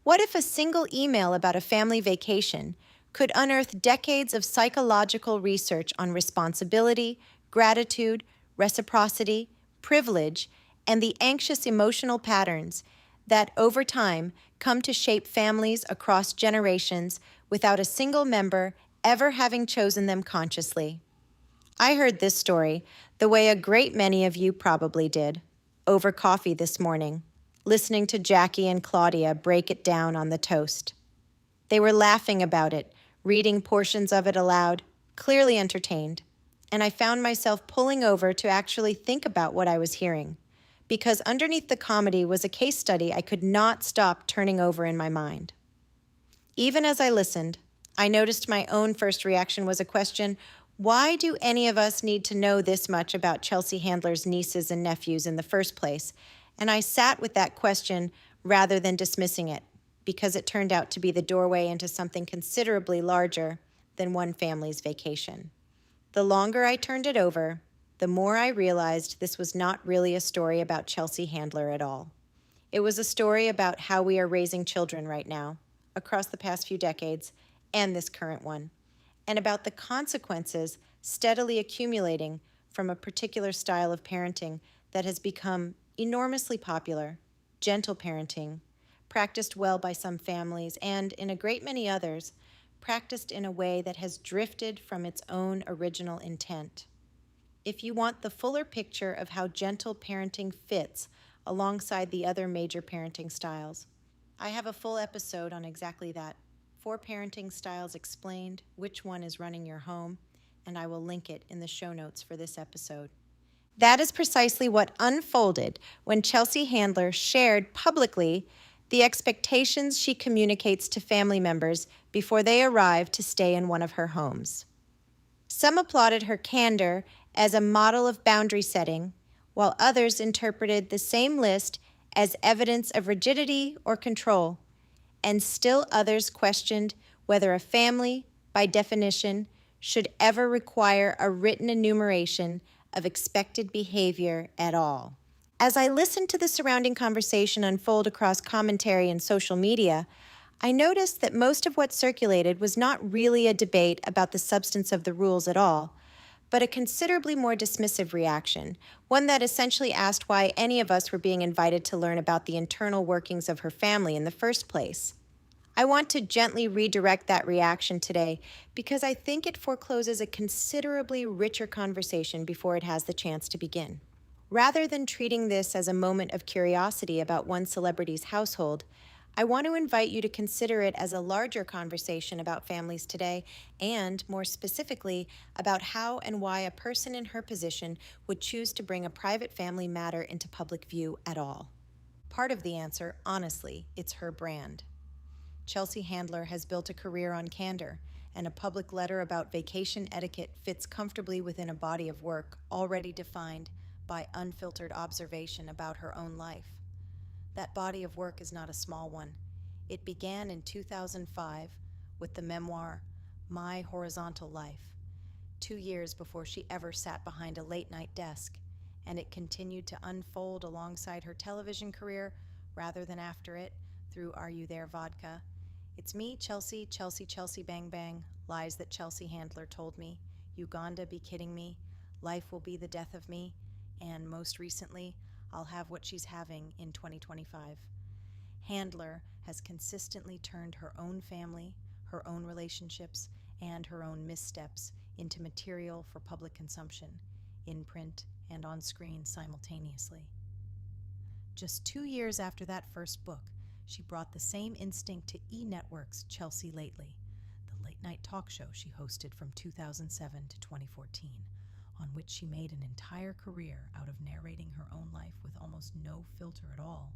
What if a single email about a family vacation could unearth decades of psychological research on responsibility, gratitude, reciprocity, privilege, and the anxious emotional patterns that, over time, come to shape families across generations without a single member ever having chosen them consciously? I heard this story the way a great many of you probably did, over coffee this morning, listening to Jackie and Claudia break it down on the toast. They were laughing about it, reading portions of it aloud, clearly entertained, and I found myself pulling over to actually think about what I was hearing, because underneath the comedy was a case study I could not stop turning over in my mind. Even as I listened, I noticed my own first reaction was a question: why do any of us need to know this much about Chelsea Handler's nieces and nephews in the first place? And I sat with that question rather than dismissing it, because it turned out to be the doorway into something considerably larger than one family's vacation. The longer I turned it over, the more I realized this was not really a story about Chelsea Handler at all. It was a story about how we are raising children right now, across the past few decades, and this current one, and about the consequences steadily accumulating from a particular style of parenting that has become enormously popular: gentle parenting, practiced well by some families, and in a great many others, practiced in a way that has drifted from its own original intent. If you want the fuller picture of how gentle parenting fits alongside the other major parenting styles, I have a full episode on exactly that. 4 parenting styles explained, which one is running your home, and I will link it in the show notes for this episode. That is precisely what unfolded when Chelsea Handler shared publicly the expectations she communicates to family members before they arrive to stay in one of her homes. Some applauded her candor as a model of boundary setting, while others interpreted the same list as evidence of rigidity or control, and still others questioned whether a family, by definition, should ever require a written enumeration of expected behavior at all. As I listened to the surrounding conversation unfold across commentary and social media, I noticed that most of what circulated was not really a debate about the substance of the rules at all, but a considerably more dismissive reaction, one that essentially asked why any of us were being invited to learn about the internal workings of her family in the first place. I want to gently redirect that reaction today because I think it forecloses a considerably richer conversation before it has the chance to begin. Rather than treating this as a moment of curiosity about one celebrity's household, I want to invite you to consider it as a larger conversation about families today, and more specifically, about how and why a person in her position would choose to bring a private family matter into public view at all. Part of the answer, honestly, it's her brand. Chelsea Handler has built a career on candor, and a public letter about vacation etiquette fits comfortably within a body of work already defined by unfiltered observation about her own life. That body of work is not a small one. It began in 2005 with the memoir, My Horizontal Life, 2 years before she ever sat behind a late-night desk, and it continued to unfold alongside her television career rather than after it through Are You There Vodka, It's Me, Chelsea, Chelsea, Chelsea, Bang Bang, Lies That Chelsea Handler Told Me, Uganda, Be Kidding Me, Life Will Be the Death of Me, and most recently, I'll Have What She's Having in 2025. Handler has consistently turned her own family, her own relationships, and her own missteps into material for public consumption, in print and on screen simultaneously. Just 2 years after that first book, she brought the same instinct to E! Network's Chelsea Lately, the late-night talk show she hosted from 2007 to 2014, on which she made an entire career out of narrating her own life with almost no filter at all,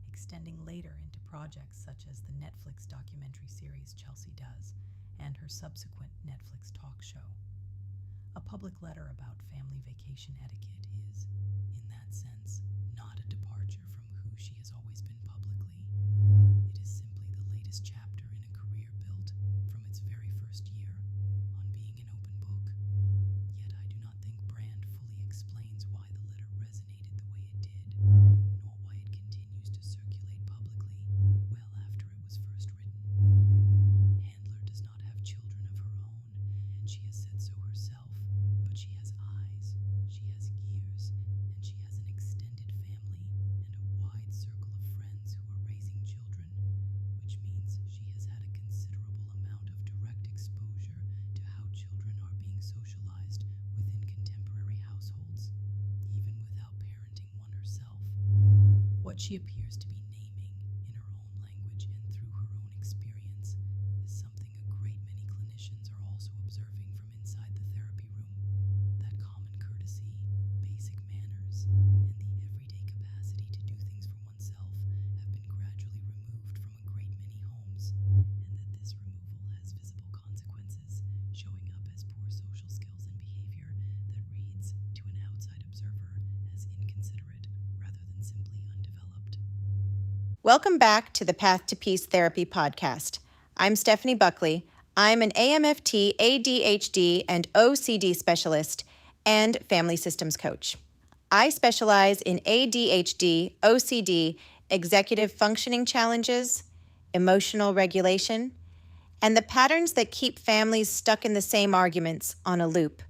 extending later into projects such as the Netflix documentary series Chelsea Does and her subsequent Netflix talk show. A public letter about family vacation etiquette is, in that sense, not a departure from who she has always been publicly. It is simply the latest chapter in a career built, from its very first year, on being an open book. Yet I do not think Brand fully explains why the letter resonated the way it did, nor why it continues to circulate publicly well after it was she appears to be naming in her own language and through her own experience is something a great many clinicians are also observing from inside the therapy room. That common courtesy, basic manners, and the everyday capacity to do things for oneself have been gradually removed from a great many homes, and that this removal has visible consequences, showing up as poor social skills and behavior that reads, to an outside observer, as inconsiderate rather than simply undeveloped. Welcome back to the Path to Peace Therapy podcast. I'm Stephanie Buckley. I'm an AMFT, ADHD, and OCD specialist and family systems coach. I specialize in ADHD, OCD, executive functioning challenges, emotional regulation, and the patterns that keep families stuck in the same arguments on a loop.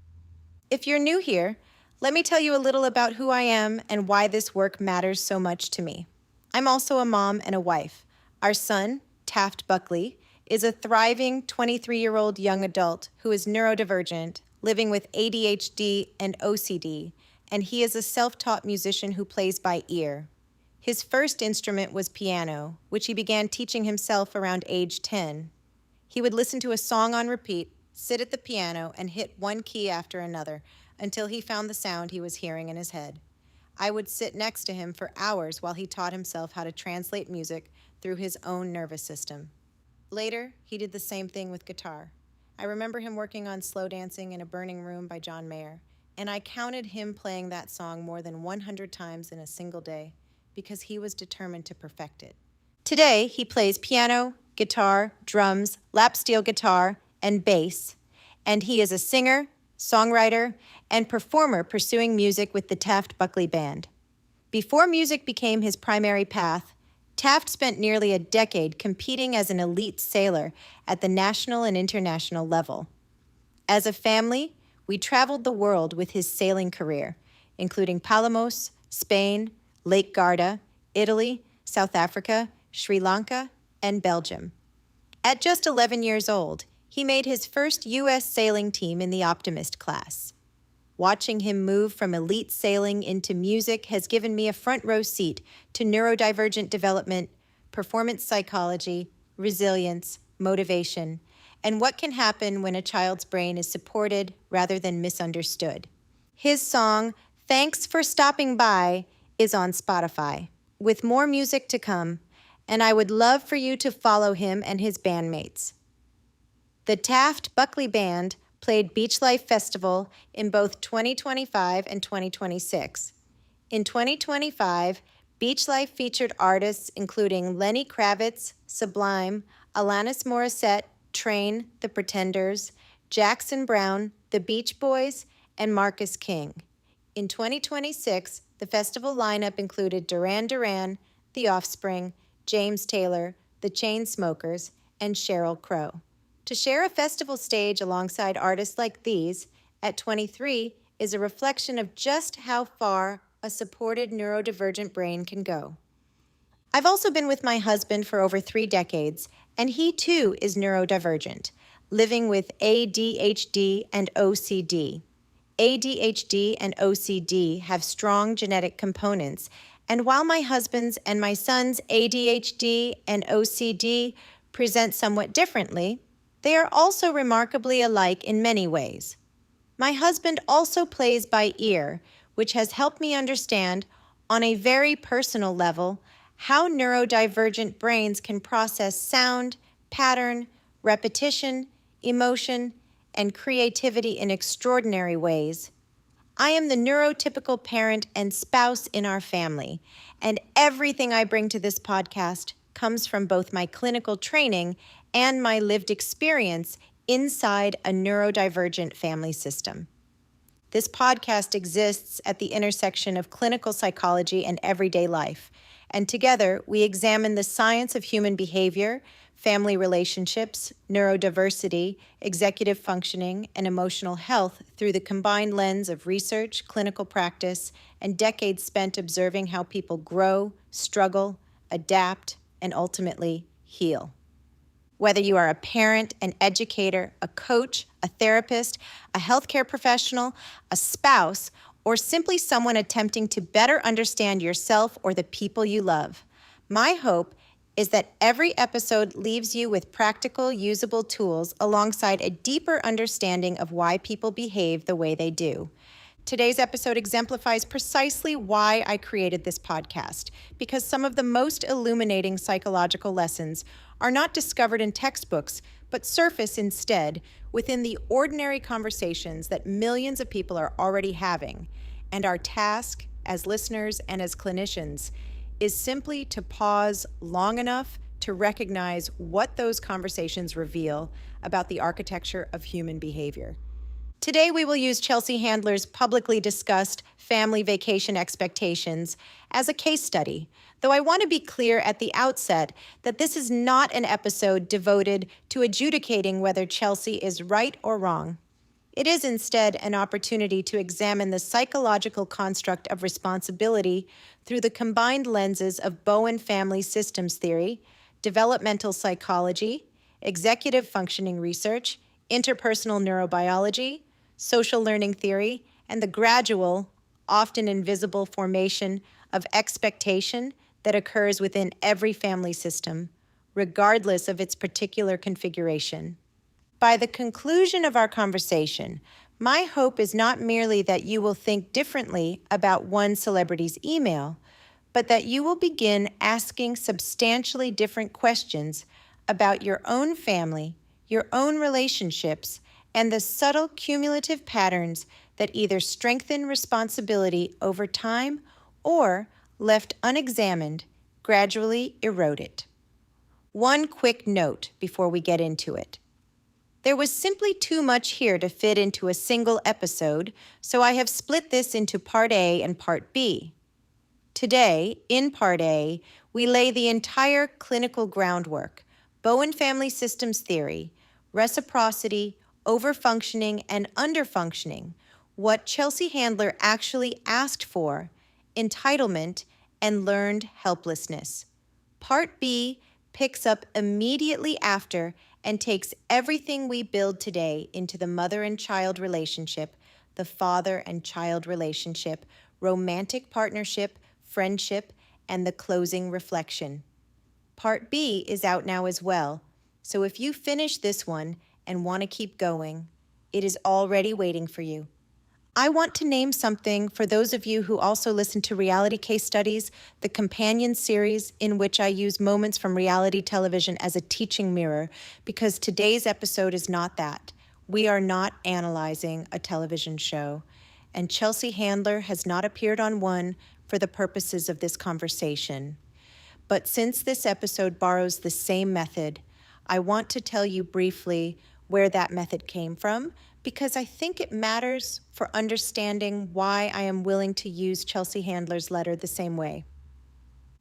If you're new here, let me tell you a little about who I am and why this work matters so much to me. I'm also a mom and a wife. Our son, Taft Buckley, is a thriving 23-year-old young adult who is neurodivergent, living with ADHD and OCD, and he is a self-taught musician who plays by ear. His first instrument was piano, which he began teaching himself around age 10. He would listen to a song on repeat, sit at the piano, and hit one key after another until he found the sound he was hearing in his head. I would sit next to him for hours while he taught himself how to translate music through his own nervous system. Later, he did the same thing with guitar. I remember him working on Slow Dancing in a Burning Room by John Mayer, and I counted him playing that song more than 100 times in a single day because he was determined to perfect it. Today, he plays piano, guitar, drums, lap steel guitar, and bass, and he is a singer, songwriter, and performer pursuing music with the Taft Buckley Band. Before music became his primary path, Taft spent nearly a decade competing as an elite sailor at the national and international level. As a family, we traveled the world with his sailing career, including Palamos, Spain, Lake Garda, Italy, South Africa, Sri Lanka, and Belgium. At just 11 years old, he made his first U.S. sailing team in the Optimist class. Watching him move from elite sailing into music has given me a front row seat to neurodivergent development, performance psychology, resilience, motivation, and what can happen when a child's brain is supported rather than misunderstood. His song, Thanks for Stopping By, is on Spotify, with more music to come, and I would love for you to follow him and his bandmates. The Taft Buckley Band played Beach Life Festival in both 2025 and 2026. In 2025, Beach Life featured artists including Lenny Kravitz, Sublime, Alanis Morissette, Train, The Pretenders, Jackson Browne, The Beach Boys, and Marcus King. In 2026, the festival lineup included Duran Duran, The Offspring, James Taylor, The Chainsmokers, and Sheryl Crow. To share a festival stage alongside artists like these at 23 is a reflection of just how far a supported neurodivergent brain can go. I've also been with my husband for over 3 decades, and he too is neurodivergent, living with ADHD and OCD. ADHD and OCD have strong genetic components, and while my husband's and my son's ADHD and OCD present somewhat differently, they are also remarkably alike in many ways. My husband also plays by ear, which has helped me understand, on a very personal level, how neurodivergent brains can process sound, pattern, repetition, emotion, and creativity in extraordinary ways. I am the neurotypical parent and spouse in our family, and everything I bring to this podcast comes from both my clinical training and my lived experience inside a neurodivergent family system. This podcast exists at the intersection of clinical psychology and everyday life, and together we examine the science of human behavior, family relationships, neurodiversity, executive functioning, and emotional health through the combined lens of research, clinical practice, and decades spent observing how people grow, struggle, adapt, and ultimately heal. Whether you are a parent, an educator, a coach, a therapist, a healthcare professional, a spouse, or simply someone attempting to better understand yourself or the people you love. My hope is that every episode leaves you with practical, usable tools alongside a deeper understanding of why people behave the way they do. Today's episode exemplifies precisely why I created this podcast, because some of the most illuminating psychological lessons are not discovered in textbooks, but surface instead within the ordinary conversations that millions of people are already having. And our task as listeners and as clinicians is simply to pause long enough to recognize what those conversations reveal about the architecture of human behavior. Today, we will use Chelsea Handler's publicly discussed family vacation expectations as a case study, though I want to be clear at the outset that this is not an episode devoted to adjudicating whether Chelsea is right or wrong. It is instead an opportunity to examine the psychological construct of responsibility through the combined lenses of Bowen Family Systems theory, developmental psychology, executive functioning research, interpersonal neurobiology, social learning theory, and the gradual, often invisible formation of expectation that occurs within every family system, regardless of its particular configuration. By the conclusion of our conversation, my hope is not merely that you will think differently about one celebrity's email, but that you will begin asking substantially different questions about your own family, your own relationships, and the subtle cumulative patterns that either strengthen responsibility over time or, left unexamined, gradually erode it. One quick note before we get into it. There was simply too much here to fit into a single episode, so I have split this into Part A and Part B. Today, in Part A, we lay the entire clinical groundwork, Bowen Family Systems theory, reciprocity, overfunctioning, and underfunctioning, what Chelsea Handler actually asked for, entitlement, and learned helplessness. Part B picks up immediately after and takes everything we build today into the mother and child relationship, the father and child relationship, romantic partnership, friendship, and the closing reflection. Part B is out now as well, so if you finish this one and want to keep going, it is already waiting for you. I want to name something for those of you who also listen to Reality Case Studies, the companion series in which I use moments from reality television as a teaching mirror, because today's episode is not that. We are not analyzing a television show, and Chelsea Handler has not appeared on one for the purposes of this conversation. But since this episode borrows the same method, I want to tell you briefly where that method came from, because I think it matters for understanding why I am willing to use Chelsea Handler's letter the same way.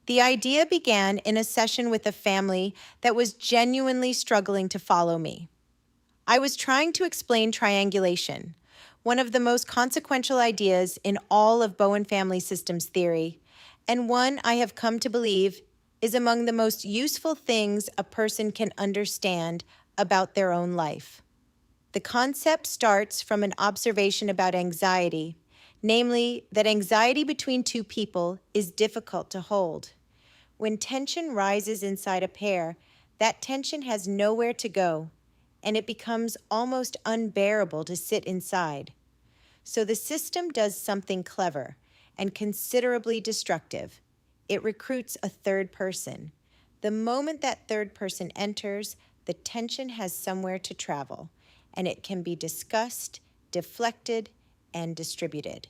The idea began in a session with a family that was genuinely struggling to follow me. I was trying to explain triangulation, one of the most consequential ideas in all of Bowen Family Systems theory, and one I have come to believe is among the most useful things a person can understand about their own life. The concept starts from an observation about anxiety, namely that anxiety between two people is difficult to hold. When tension rises inside a pair, that tension has nowhere to go, and it becomes almost unbearable to sit inside. So the system does something clever and considerably destructive. It recruits a third person. The moment that third person enters, the tension has somewhere to travel, and it can be discussed, deflected, and distributed.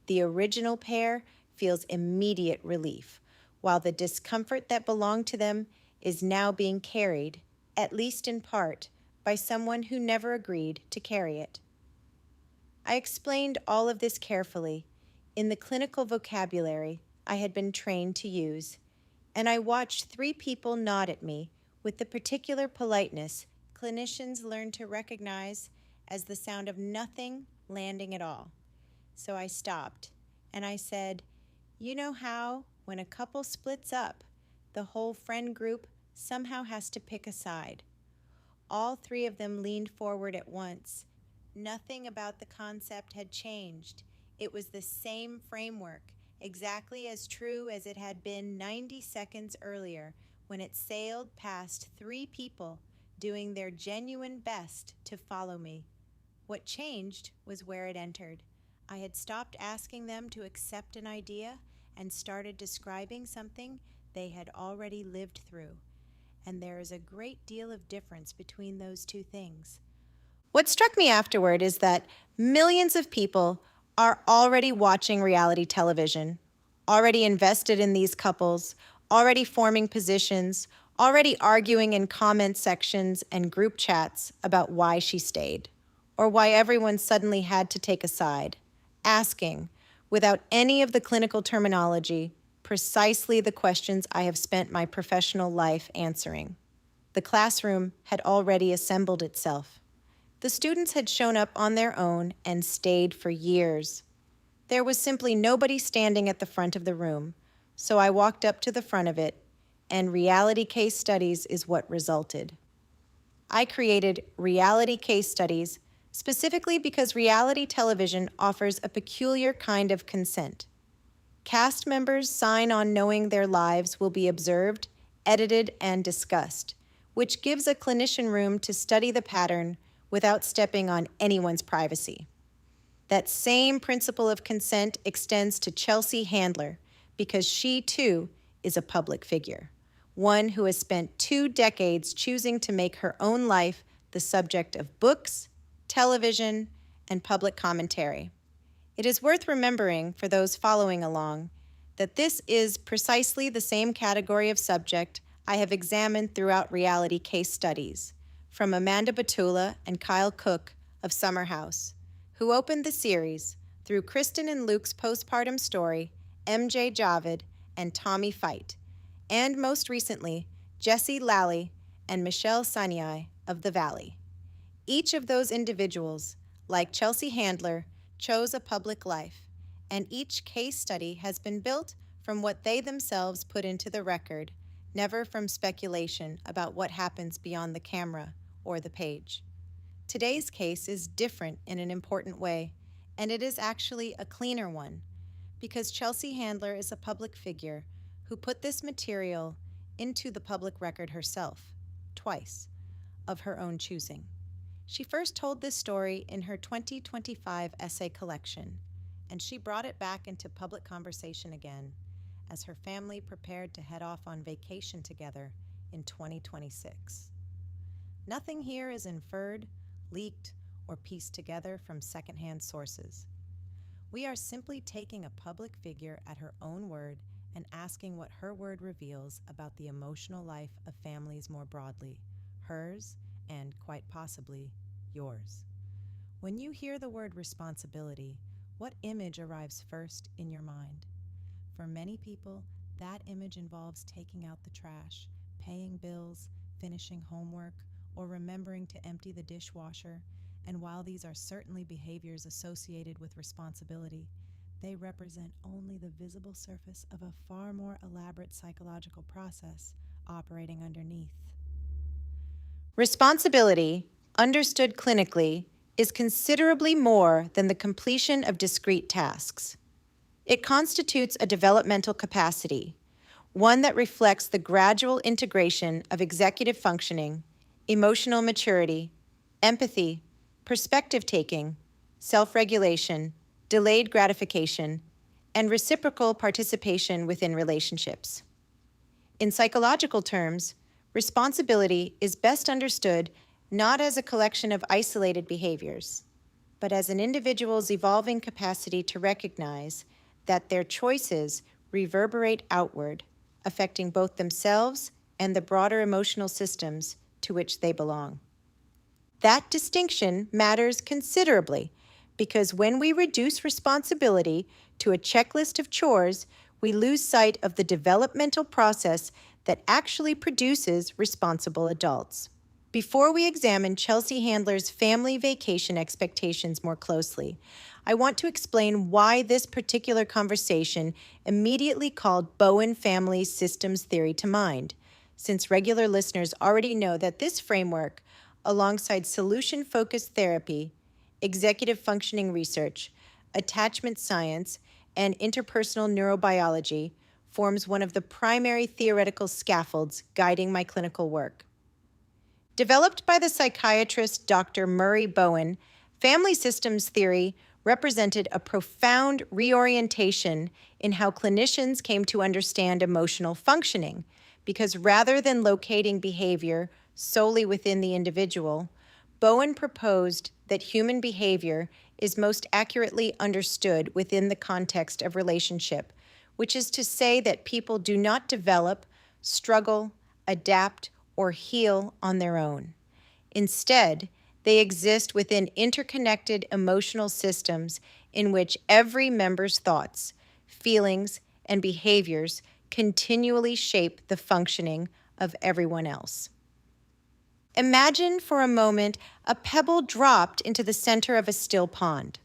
The original pair feels immediate relief, while the discomfort that belonged to them is now being carried, at least in part, by someone who never agreed to carry it. I explained all of this carefully in the clinical vocabulary I had been trained to use, and I watched 3 people nod at me with the particular politeness clinicians learn to recognize as the sound of nothing landing at all. So I stopped, and I said, "You know how, when a couple splits up, the whole friend group somehow has to pick a side." All 3 of them leaned forward at once. Nothing about the concept had changed. It was the same framework, exactly as true as it had been 90 seconds earlier when it sailed past 3 people doing their genuine best to follow me. What changed was where it entered. I had stopped asking them to accept an idea and started describing something they had already lived through. And there is a great deal of difference between those two things. What struck me afterward is that millions of people are already watching reality television, already invested in these couples, already forming positions, already arguing in comment sections and group chats about why she stayed, or why everyone suddenly had to take a side, asking, without any of the clinical terminology, precisely the questions I have spent my professional life answering. The classroom had already assembled itself. The students had shown up on their own and stayed for years. There was simply nobody standing at the front of the room, so I walked up to the front of it, and reality case studies is what resulted. I created reality case studies specifically because reality television offers a peculiar kind of consent. Cast members sign on knowing their lives will be observed, edited, and discussed, which gives a clinician room to study the pattern without stepping on anyone's privacy. That same principle of consent extends to Chelsea Handler because she, too, is a public figure, one who has spent 2 decades choosing to make her own life the subject of books, television, and public commentary. It is worth remembering, for those following along, that this is precisely the same category of subject I have examined throughout reality case studies, from Amanda Batula and Kyle Cook of Summer House, who opened the series, through Kristen and Luke's postpartum story, MJ Javed and Tommy Fight, and most recently, Jesse Lally and Michelle Sanyai of The Valley. Each of those individuals, like Chelsea Handler, chose a public life, and each case study has been built from what they themselves put into the record, never from speculation about what happens beyond the camera or the page. Today's case is different in an important way, and it is actually a cleaner one, because Chelsea Handler is a public figure who put this material into the public record herself, twice, of her own choosing. She first told this story in her 2025 essay collection, and she brought it back into public conversation again as her family prepared to head off on vacation together in 2026. Nothing here is inferred, leaked, or pieced together from secondhand sources. We are simply taking a public figure at her own word and asking what her word reveals about the emotional life of families more broadly, hers and, quite possibly, yours. When you hear the word responsibility, what image arrives first in your mind? For many people, that image involves taking out the trash, paying bills, finishing homework, or remembering to empty the dishwasher. And while these are certainly behaviors associated with responsibility, they represent only the visible surface of a far more elaborate psychological process operating underneath. Responsibility, understood clinically, is considerably more than the completion of discrete tasks. It constitutes a developmental capacity, one that reflects the gradual integration of executive functioning, emotional maturity, empathy, perspective-taking, self-regulation, delayed gratification, and reciprocal participation within relationships. In psychological terms, responsibility is best understood not as a collection of isolated behaviors, but as an individual's evolving capacity to recognize that their choices reverberate outward, affecting both themselves and the broader emotional systems to which they belong. That distinction matters considerably because when we reduce responsibility to a checklist of chores, we lose sight of the developmental process that actually produces responsible adults. Before we examine Chelsea Handler's family vacation expectations more closely, I want to explain why this particular conversation immediately called Bowen Family Systems theory to mind, since regular listeners already know that this framework, alongside solution-focused therapy, executive functioning research, attachment science, and interpersonal neurobiology forms one of the primary theoretical scaffolds guiding my clinical work. Developed by the psychiatrist Dr. Murray Bowen, family systems theory represented a profound reorientation in how clinicians came to understand emotional functioning, because rather than locating behavior solely within the individual, Bowen proposed that human behavior is most accurately understood within the context of relationship, which is to say that people do not develop, struggle, adapt, or heal on their own. Instead, they exist within interconnected emotional systems in which every member's thoughts, feelings, and behaviors continually shape the functioning of everyone else. Imagine for a moment a pebble dropped into the center of a still pond.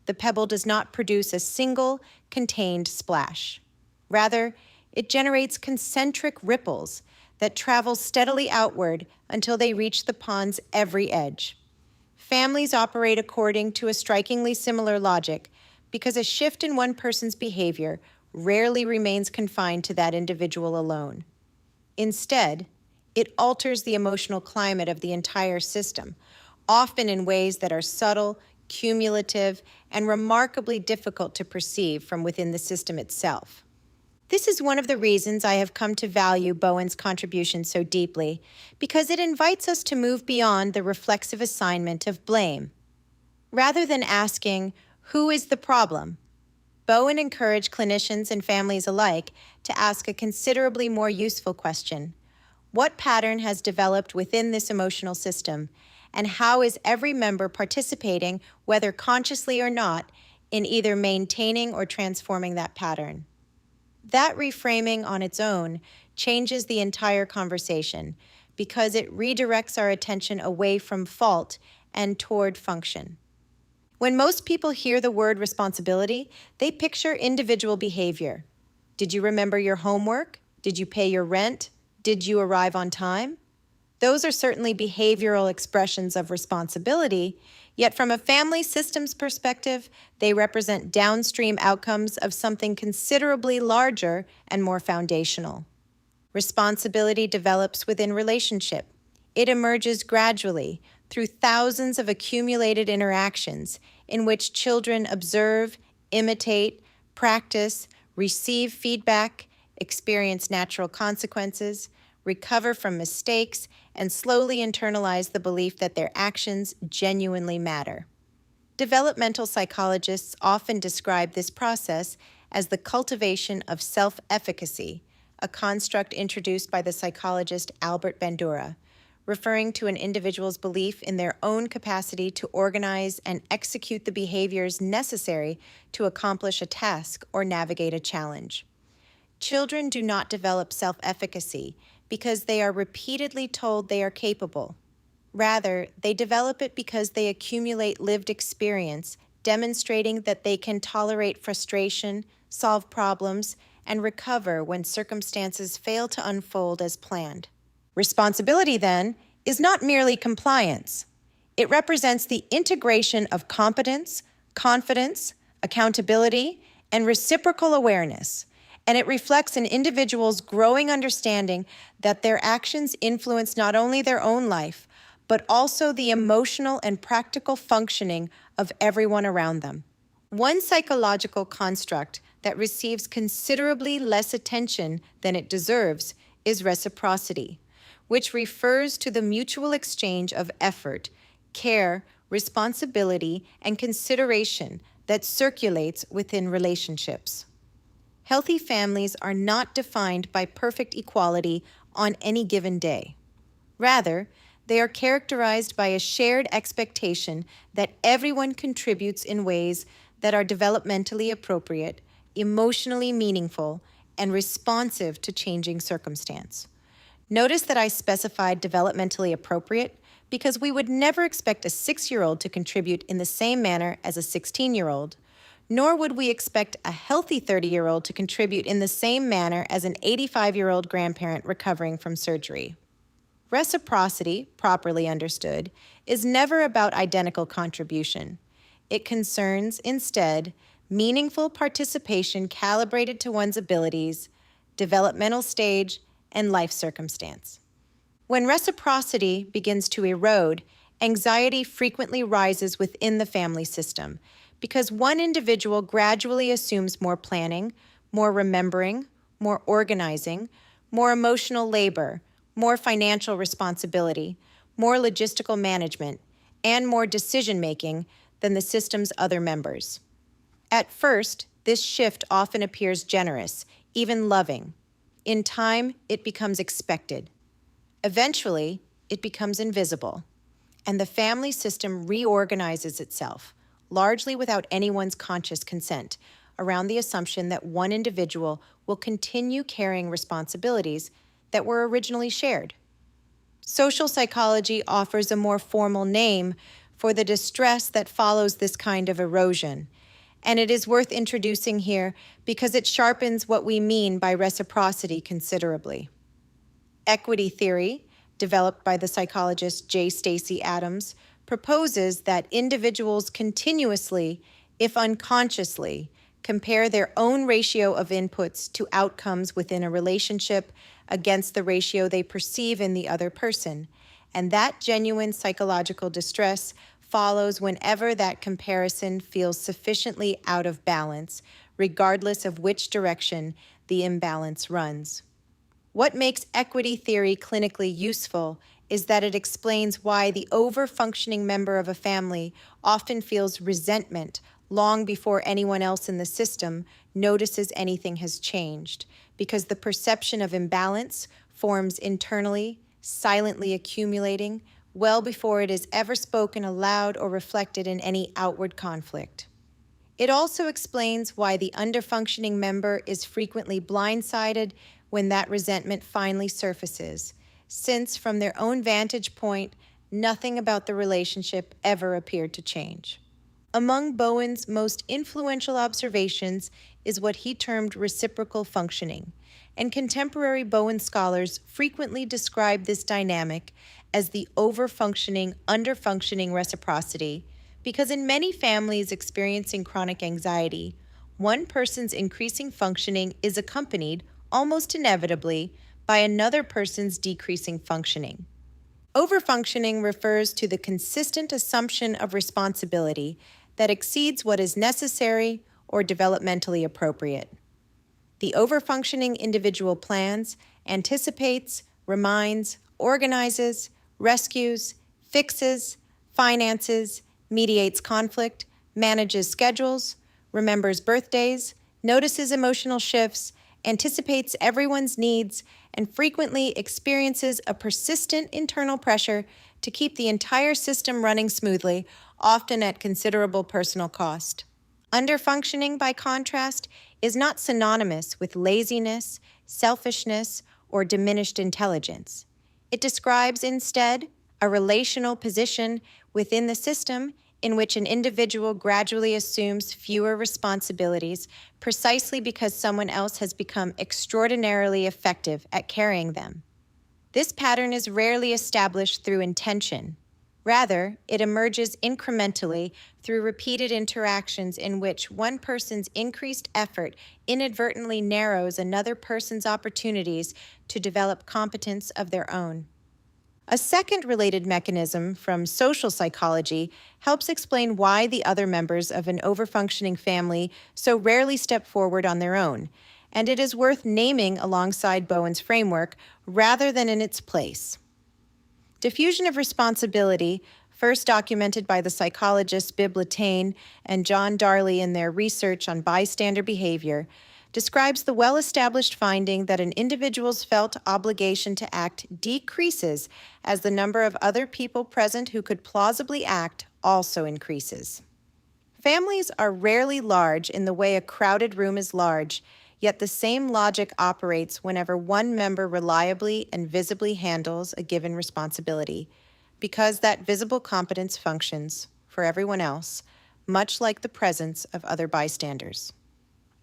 The pebble does not produce a single contained splash. Rather, it generates concentric ripples that travel steadily outward until they reach the pond's every edge. Families operate according to a strikingly similar logic because a shift in one person's behavior rarely remains confined to that individual alone. Instead, it alters the emotional climate of the entire system, often in ways that are subtle, cumulative, and remarkably difficult to perceive from within the system itself. This is one of the reasons I have come to value Bowen's contribution so deeply, because it invites us to move beyond the reflexive assignment of blame. Rather than asking, "Who is the problem?" Bowen encouraged clinicians and families alike to ask a considerably more useful question: what pattern has developed within this emotional system, and how is every member participating, whether consciously or not, in either maintaining or transforming that pattern? That reframing on its own changes the entire conversation because it redirects our attention away from fault and toward function. When most people hear the word responsibility, they picture individual behavior. Did you remember your homework? Did you pay your rent? Did you arrive on time? Those are certainly behavioral expressions of responsibility, yet from a family systems perspective, they represent downstream outcomes of something considerably larger and more foundational. Responsibility develops within relationship. It emerges gradually through thousands of accumulated interactions in which children observe, imitate, practice, receive feedback, experience natural consequences, recover from mistakes, and slowly internalize the belief that their actions genuinely matter. Developmental psychologists often describe this process as the cultivation of self-efficacy, a construct introduced by the psychologist Albert Bandura, referring to an individual's belief in their own capacity to organize and execute the behaviors necessary to accomplish a task or navigate a challenge. Children do not develop self-efficacy because they are repeatedly told they are capable. Rather, they develop it because they accumulate lived experience, demonstrating that they can tolerate frustration, solve problems, and recover when circumstances fail to unfold as planned. Responsibility, then, is not merely compliance. It represents the integration of competence, confidence, accountability, and reciprocal awareness, and it reflects an individual's growing understanding that their actions influence not only their own life, but also the emotional and practical functioning of everyone around them. One psychological construct that receives considerably less attention than it deserves is reciprocity, which refers to the mutual exchange of effort, care, responsibility, and consideration that circulates within relationships. Healthy families are not defined by perfect equality on any given day. Rather, they are characterized by a shared expectation that everyone contributes in ways that are developmentally appropriate, emotionally meaningful, and responsive to changing circumstance. Notice that I specified developmentally appropriate because we would never expect a 6-year-old to contribute in the same manner as a 16-year-old, nor would we expect a healthy 30-year-old to contribute in the same manner as an 85-year-old grandparent recovering from surgery. Reciprocity, properly understood, is never about identical contribution. It concerns, instead, meaningful participation calibrated to one's abilities, developmental stage, and life circumstance. When reciprocity begins to erode, anxiety frequently rises within the family system because one individual gradually assumes more planning, more remembering, more organizing, more emotional labor, more financial responsibility, more logistical management, and more decision-making than the system's other members. At first, this shift often appears generous, even loving. In time, it becomes expected. Eventually, it becomes invisible, and the family system reorganizes itself, largely without anyone's conscious consent, around the assumption that one individual will continue carrying responsibilities that were originally shared. Social psychology offers a more formal name for the distress that follows this kind of erosion, and it is worth introducing here because it sharpens what we mean by reciprocity considerably. Equity theory, developed by the psychologist J. Stacy Adams, proposes that individuals continuously, if unconsciously, compare their own ratio of inputs to outcomes within a relationship against the ratio they perceive in the other person, and that genuine psychological distress follows whenever that comparison feels sufficiently out of balance, regardless of which direction the imbalance runs. What makes equity theory clinically useful is that it explains why the over-functioning member of a family often feels resentment long before anyone else in the system notices anything has changed, because the perception of imbalance forms internally, silently accumulating, well before it is ever spoken aloud or reflected in any outward conflict. It also explains why the underfunctioning member is frequently blindsided when that resentment finally surfaces, since from their own vantage point, nothing about the relationship ever appeared to change. Among Bowen's most influential observations is what he termed reciprocal functioning, and contemporary Bowen scholars frequently describe this dynamic as the over-functioning, under-functioning reciprocity, because in many families experiencing chronic anxiety, one person's increasing functioning is accompanied, almost inevitably, by another person's decreasing functioning. Overfunctioning refers to the consistent assumption of responsibility that exceeds what is necessary or developmentally appropriate. The overfunctioning individual plans, anticipates, reminds, organizes, rescues, fixes, finances, mediates conflict, manages schedules, remembers birthdays, notices emotional shifts, anticipates everyone's needs, and frequently experiences a persistent internal pressure to keep the entire system running smoothly, often at considerable personal cost. Underfunctioning, by contrast, is not synonymous with laziness, selfishness, or diminished intelligence. It describes instead a relational position within the system in which an individual gradually assumes fewer responsibilities precisely because someone else has become extraordinarily effective at carrying them. This pattern is rarely established through intention. Rather, it emerges incrementally through repeated interactions in which one person's increased effort inadvertently narrows another person's opportunities to develop competence of their own. A second related mechanism from social psychology helps explain why the other members of an overfunctioning family so rarely step forward on their own, and it is worth naming alongside Bowen's framework rather than in its place. Diffusion of responsibility, first documented by the psychologists Bibb Latané and John Darley in their research on bystander behavior, describes the well-established finding that an individual's felt obligation to act decreases as the number of other people present who could plausibly act also increases. Families are rarely large in the way a crowded room is large, yet the same logic operates whenever one member reliably and visibly handles a given responsibility, because that visible competence functions, for everyone else, much like the presence of other bystanders.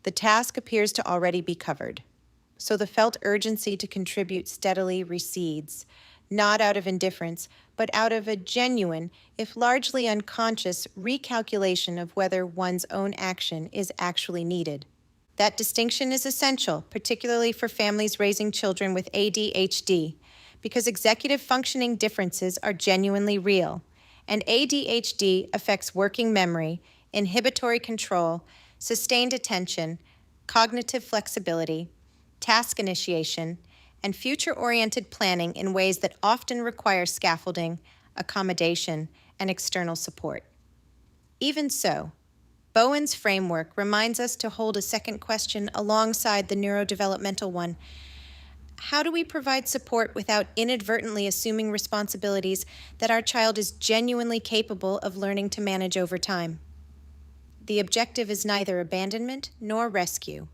The task appears to already be covered, so the felt urgency to contribute steadily recedes, not out of indifference, but out of a genuine, if largely unconscious, recalculation of whether one's own action is actually needed. That distinction is essential, particularly for families raising children with ADHD, because executive functioning differences are genuinely real, and ADHD affects working memory, inhibitory control, sustained attention, cognitive flexibility, task initiation, and future-oriented planning in ways that often require scaffolding, accommodation, and external support. Even so, Bowen's framework reminds us to hold a second question alongside the neurodevelopmental one. How do we provide support without inadvertently assuming responsibilities that our child is genuinely capable of learning to manage over time? The objective is neither abandonment nor rescue.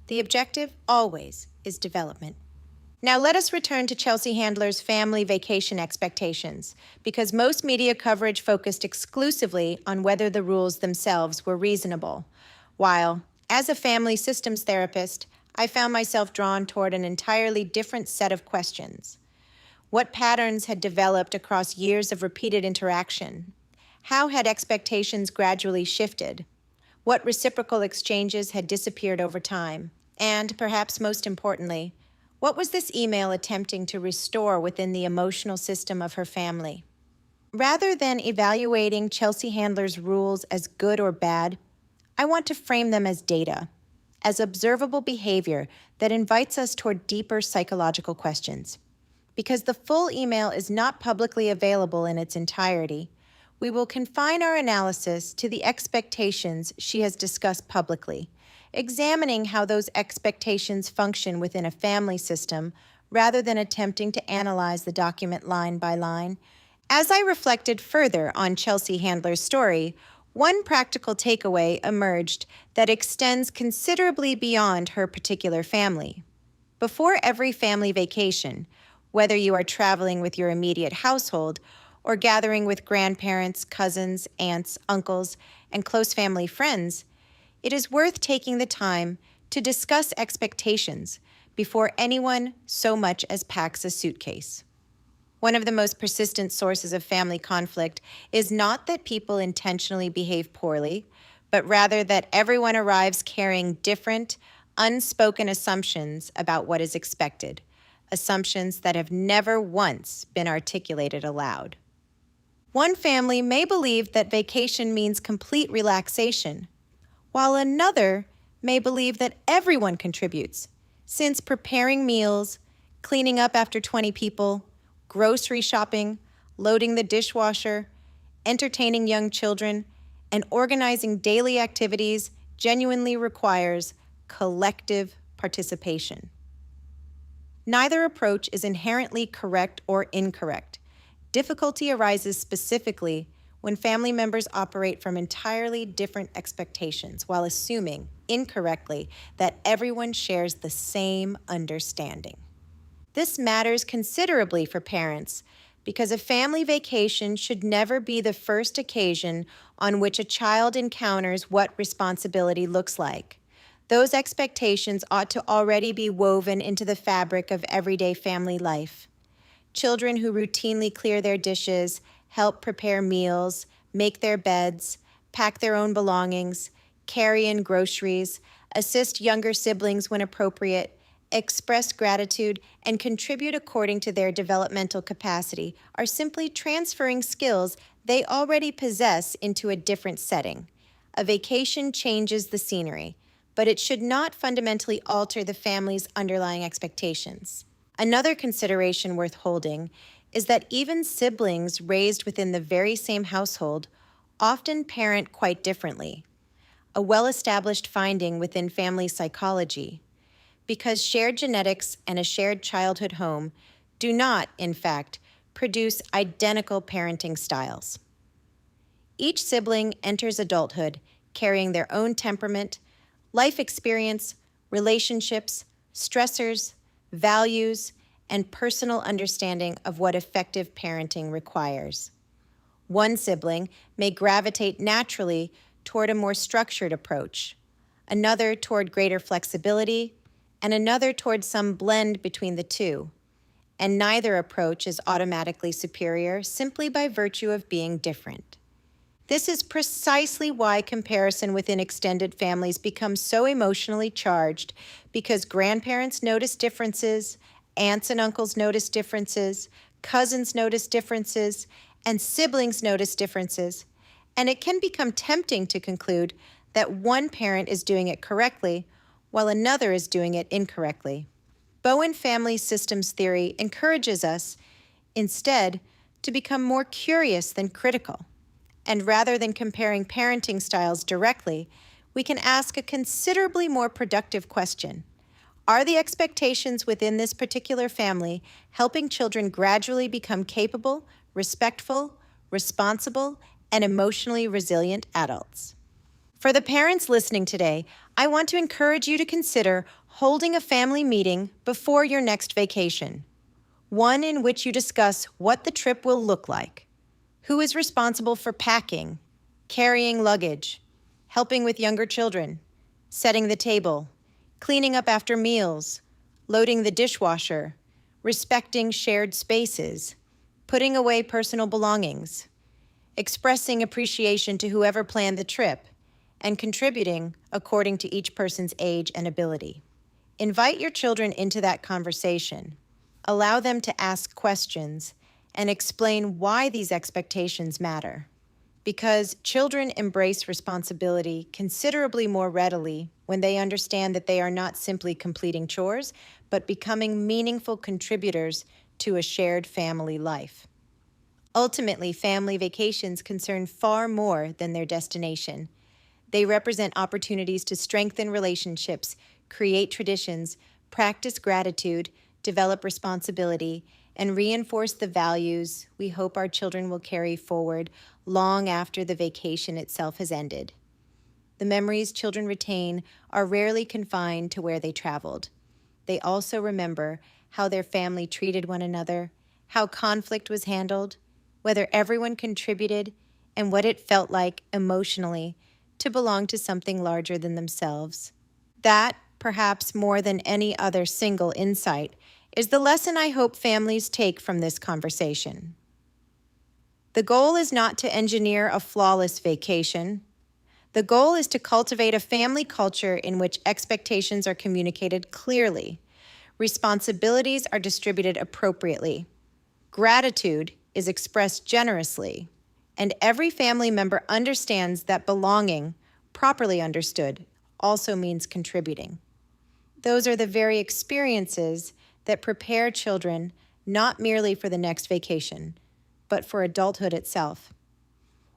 The objective always is development. Now let us return to Chelsea Handler's family vacation expectations, because most media coverage focused exclusively on whether the rules themselves were reasonable, while, as a family systems therapist, I found myself drawn toward an entirely different set of questions. What patterns had developed across years of repeated interaction? How had expectations gradually shifted? What reciprocal exchanges had disappeared over time? And, perhaps most importantly, what was this email attempting to restore within the emotional system of her family? Rather than evaluating Chelsea Handler's rules as good or bad, I want to frame them as data, as observable behavior that invites us toward deeper psychological questions. Because the full email is not publicly available in its entirety, we will confine our analysis to the expectations she has discussed publicly, examining how those expectations function within a family system rather than attempting to analyze the document line by line. As I reflected further on Chelsea Handler's story, one practical takeaway emerged that extends considerably beyond her particular family. Before every family vacation, whether you are traveling with your immediate household or gathering with grandparents, cousins, aunts, uncles, and close family friends, it is worth taking the time to discuss expectations before anyone so much as packs a suitcase. One of the most persistent sources of family conflict is not that people intentionally behave poorly, but rather that everyone arrives carrying different, unspoken assumptions about what is expected, assumptions that have never once been articulated aloud. One family may believe that vacation means complete relaxation, while another may believe that everyone contributes, since preparing meals, cleaning up after 20 people, grocery shopping, loading the dishwasher, entertaining young children, and organizing daily activities genuinely requires collective participation. Neither approach is inherently correct or incorrect. Difficulty arises specifically when family members operate from entirely different expectations while assuming, incorrectly, that everyone shares the same understanding. This matters considerably for parents because a family vacation should never be the first occasion on which a child encounters what responsibility looks like. Those expectations ought to already be woven into the fabric of everyday family life. Children who routinely clear their dishes, help prepare meals, make their beds, pack their own belongings, carry in groceries, assist younger siblings when appropriate, express gratitude, and contribute according to their developmental capacity are simply transferring skills they already possess into a different setting. A vacation changes the scenery, but it should not fundamentally alter the family's underlying expectations. Another consideration worth holding is that even siblings raised within the very same household often parent quite differently, a well-established finding within family psychology, because shared genetics and a shared childhood home do not, in fact, produce identical parenting styles. Each sibling enters adulthood carrying their own temperament, life experience, relationships, stressors, values, and personal understanding of what effective parenting requires. One sibling may gravitate naturally toward a more structured approach, another toward greater flexibility, and another toward some blend between the two. and neither approach is automatically superior simply by virtue of being different. This is precisely why comparison within extended families becomes so emotionally charged, because grandparents notice differences, aunts and uncles notice differences, cousins notice differences, and siblings notice differences. And it can become tempting to conclude that one parent is doing it correctly while another is doing it incorrectly. Bowen Family Systems theory encourages us, instead, to become more curious than critical. And rather than comparing parenting styles directly, we can ask a considerably more productive question. Are the expectations within this particular family helping children gradually become capable, respectful, responsible, and emotionally resilient adults? For the parents listening today, I want to encourage you to consider holding a family meeting before your next vacation, one in which you discuss what the trip will look like. Who is responsible for packing, carrying luggage, helping with younger children, setting the table, cleaning up after meals, loading the dishwasher, respecting shared spaces, putting away personal belongings, expressing appreciation to whoever planned the trip, and contributing according to each person's age and ability. Invite your children into that conversation. Allow them to ask questions and explain why these expectations matter. Because children embrace responsibility considerably more readily when they understand that they are not simply completing chores, but becoming meaningful contributors to a shared family life. Ultimately, family vacations concern far more than their destination. They represent opportunities to strengthen relationships, create traditions, practice gratitude, develop responsibility, and reinforce the values we hope our children will carry forward long after the vacation itself has ended. The memories children retain are rarely confined to where they traveled. They also remember how their family treated one another, how conflict was handled, whether everyone contributed, and what it felt like emotionally to belong to something larger than themselves. That, perhaps more than any other single insight, is the lesson I hope families take from this conversation. The goal is not to engineer a flawless vacation. The goal is to cultivate a family culture in which expectations are communicated clearly, responsibilities are distributed appropriately, gratitude is expressed generously, and every family member understands that belonging, properly understood, also means contributing. Those are the very experiences that prepare children not merely for the next vacation, but for adulthood itself.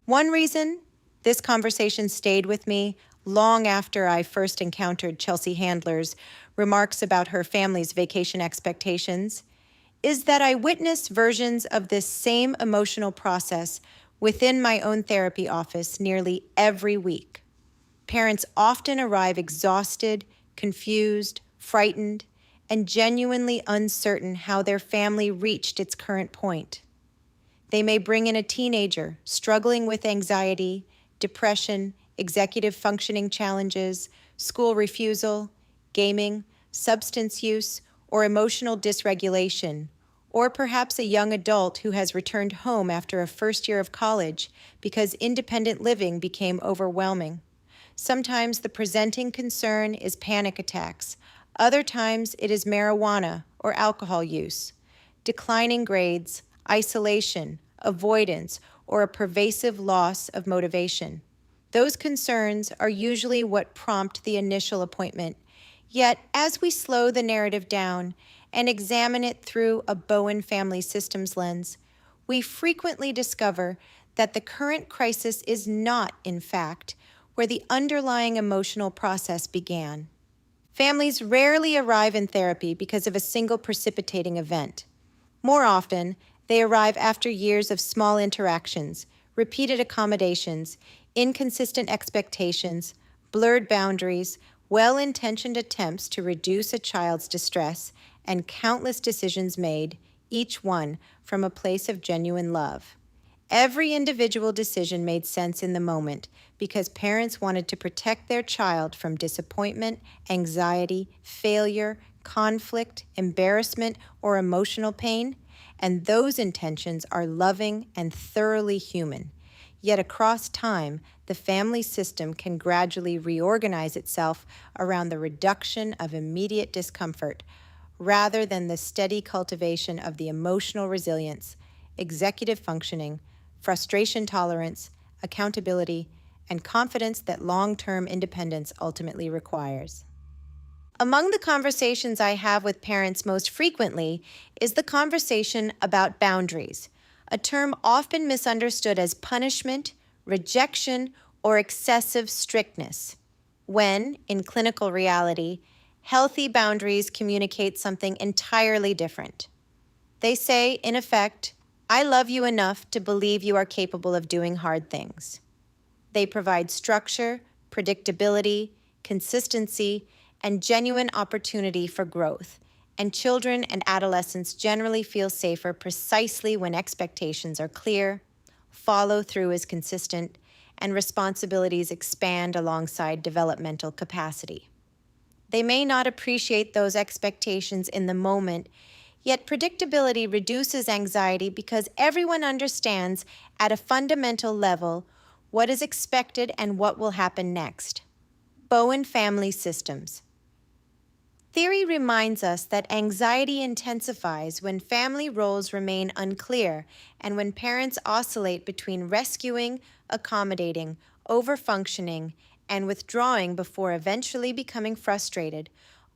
One reason this conversation stayed with me long after I first encountered Chelsea Handler's remarks about her family's vacation expectations is that I witness versions of this same emotional process within my own therapy office nearly every week. Parents often arrive exhausted, confused, frightened, and genuinely uncertain how their family reached its current point. They may bring in a teenager struggling with anxiety, depression, executive functioning challenges, school refusal, gaming, substance use, or emotional dysregulation, or perhaps a young adult who has returned home after a first year of college because independent living became overwhelming. Sometimes the presenting concern is panic attacks. Other times it is marijuana or alcohol use, declining grades, isolation, avoidance, or a pervasive loss of motivation. Those concerns are usually what prompt the initial appointment. Yet, as we slow the narrative down and examine it through a Bowen Family Systems lens, we frequently discover that the current crisis is not, in fact, where the underlying emotional process began. Families rarely arrive in therapy because of a single precipitating event. More often, they arrive after years of small interactions, repeated accommodations, inconsistent expectations, blurred boundaries, well-intentioned attempts to reduce a child's distress, and countless decisions made, each one from a place of genuine love. Every individual decision made sense in the moment because parents wanted to protect their child from disappointment, anxiety, failure, conflict, embarrassment, or emotional pain, and those intentions are loving and thoroughly human. Yet across time, the family system can gradually reorganize itself around the reduction of immediate discomfort rather than the steady cultivation of the emotional resilience, executive functioning, frustration tolerance, accountability, and confidence that long-term independence ultimately requires. Among the conversations I have with parents most frequently is the conversation about boundaries, a term often misunderstood as punishment, rejection, or excessive strictness, when, in clinical reality, healthy boundaries communicate something entirely different. They say, in effect, I love you enough to believe you are capable of doing hard things. They provide structure, predictability, consistency, and genuine opportunity for growth. And children and adolescents generally feel safer precisely when expectations are clear, follow through is consistent, and responsibilities expand alongside developmental capacity. They may not appreciate those expectations in the moment, yet predictability reduces anxiety because everyone understands at a fundamental level what is expected and what will happen next. Bowen Family Systems. Theory reminds us that anxiety intensifies when family roles remain unclear and when parents oscillate between rescuing, accommodating, overfunctioning, and withdrawing before eventually becoming frustrated.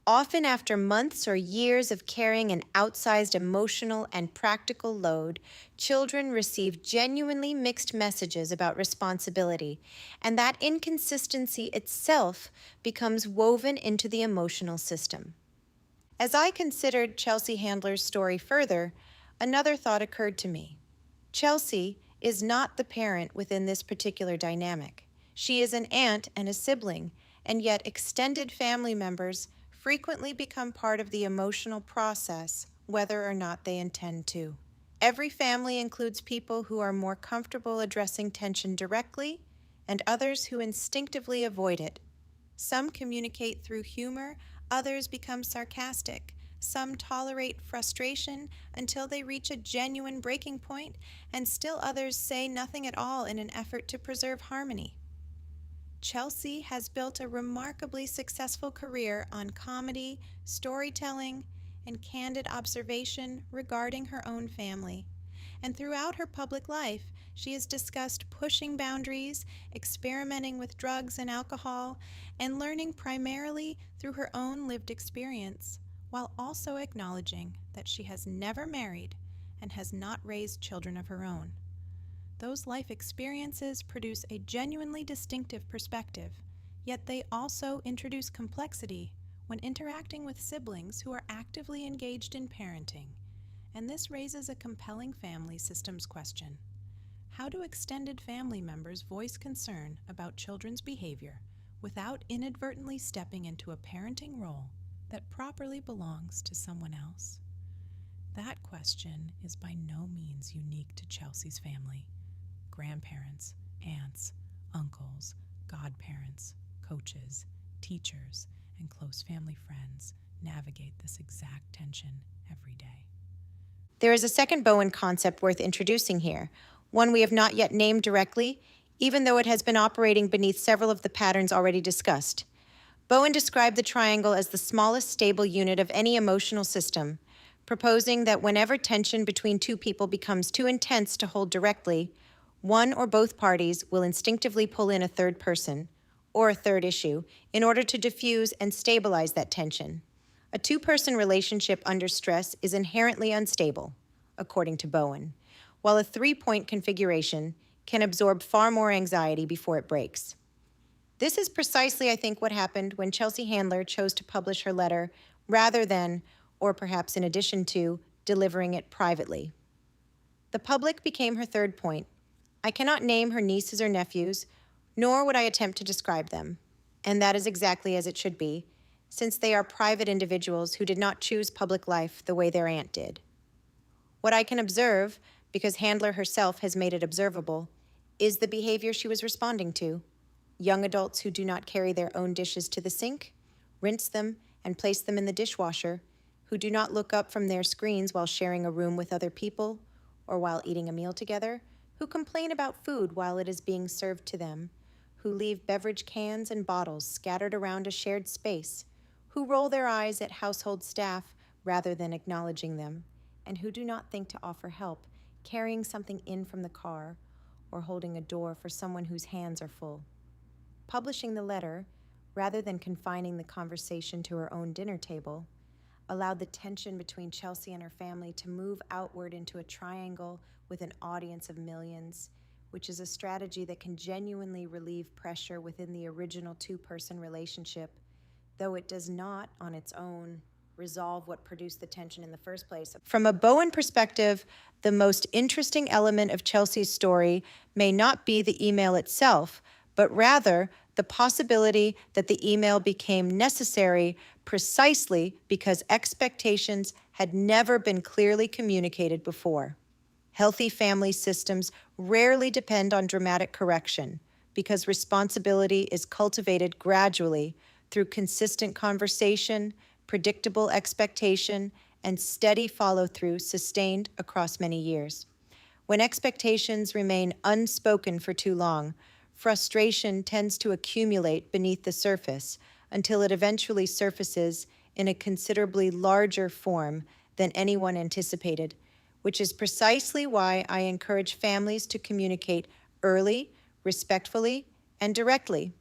Often after months or years of carrying an outsized emotional and practical load, children receive genuinely mixed messages about responsibility, and that inconsistency itself becomes woven into the emotional system. As I considered Chelsea Handler's story further, another thought occurred to me. Chelsea is not the parent within this particular dynamic. She is an aunt and a sibling, and yet extended family members frequently become part of the emotional process, whether or not they intend to. Every family includes people who are more comfortable addressing tension directly, and others who instinctively avoid it. Some communicate through humor, others become sarcastic. Some tolerate frustration until they reach a genuine breaking point, and still others say nothing at all in an effort to preserve harmony. Chelsea has built a remarkably successful career on comedy, storytelling, and candid observation regarding her own family. And throughout her public life, she has discussed pushing boundaries, experimenting with drugs and alcohol, and learning primarily through her own lived experience, while also acknowledging that she has never married and has not raised children of her own. Those life experiences produce a genuinely distinctive perspective, yet they also introduce complexity when interacting with siblings who are actively engaged in parenting. And this raises a compelling family systems question. How do extended family members voice concern about children's behavior without inadvertently stepping into a parenting role that properly belongs to someone else? That question is by no means unique to Chelsea's family. Grandparents, aunts, uncles, godparents, coaches, teachers, and close family friends navigate this exact tension every day. There is a second Bowen concept worth introducing here, one we have not yet named directly, even though it has been operating beneath several of the patterns already discussed. Bowen described the triangle as the smallest stable unit of any emotional system, proposing that whenever tension between two people becomes too intense to hold directly, one or both parties will instinctively pull in a third person, or a third issue, in order to diffuse and stabilize that tension. A two-person relationship under stress is inherently unstable, according to Bowen, while a three-point configuration can absorb far more anxiety before it breaks. This is precisely, I think, what happened when Chelsea Handler chose to publish her letter rather than, or perhaps in addition to, delivering it privately. The public became her third point. I cannot name her nieces or nephews, nor would I attempt to describe them. And that is exactly as it should be, since they are private individuals who did not choose public life the way their aunt did. What I can observe, because Handler herself has made it observable, is the behavior she was responding to. Young adults who do not carry their own dishes to the sink, rinse them, and place them in the dishwasher, who do not look up from their screens while sharing a room with other people or while eating a meal together, who complain about food while it is being served to them, who leave beverage cans and bottles scattered around a shared space, who roll their eyes at household staff rather than acknowledging them, and who do not think to offer help, carrying something in from the car or holding a door for someone whose hands are full. Publishing the letter, rather than confining the conversation to her own dinner table, allowed the tension between Chelsea and her family to move outward into a triangle with an audience of millions, which is a strategy that can genuinely relieve pressure within the original two-person relationship, though it does not, on its own, resolve what produced the tension in the first place. From a Bowen perspective, the most interesting element of Chelsea's story may not be the email itself, but rather the possibility that the email became necessary precisely because expectations had never been clearly communicated before. Healthy family systems rarely depend on dramatic correction because responsibility is cultivated gradually through consistent conversation, predictable expectation, and steady follow-through sustained across many years. When expectations remain unspoken for too long, frustration tends to accumulate beneath the surface until it eventually surfaces in a considerably larger form than anyone anticipated, which is precisely why I encourage families to communicate early, respectfully, and directly,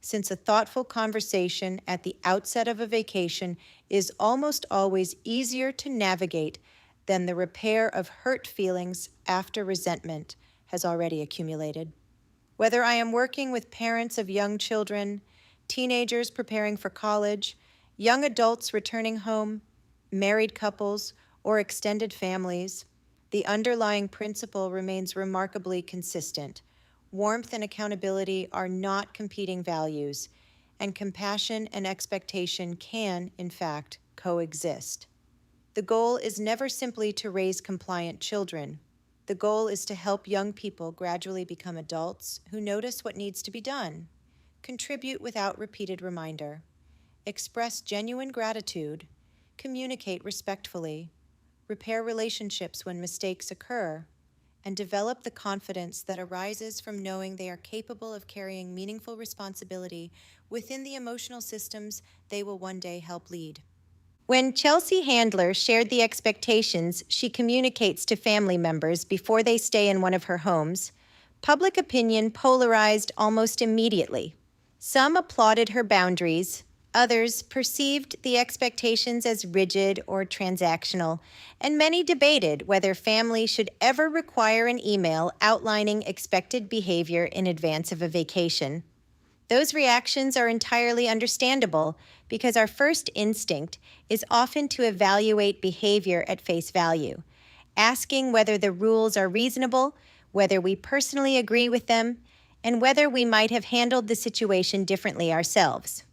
since a thoughtful conversation at the outset of a vacation is almost always easier to navigate than the repair of hurt feelings after resentment has already accumulated. Whether I am working with parents of young children, teenagers preparing for college, young adults returning home, married couples, or extended families, the underlying principle remains remarkably consistent. Warmth and accountability are not competing values, and compassion and expectation can, in fact, coexist. The goal is never simply to raise compliant children. The goal is to help young people gradually become adults who notice what needs to be done, contribute without repeated reminder, express genuine gratitude, communicate respectfully, repair relationships when mistakes occur, and develop the confidence that arises from knowing they are capable of carrying meaningful responsibility within the emotional systems they will one day help lead. When Chelsea Handler shared the expectations she communicates to family members before they stay in one of her homes, public opinion polarized almost immediately. Some applauded her boundaries, others perceived the expectations as rigid or transactional, and many debated whether families should ever require an email outlining expected behavior in advance of a vacation. Those reactions are entirely understandable because our first instinct is often to evaluate behavior at face value, asking whether the rules are reasonable, whether we personally agree with them, and whether we might have handled the situation differently ourselves.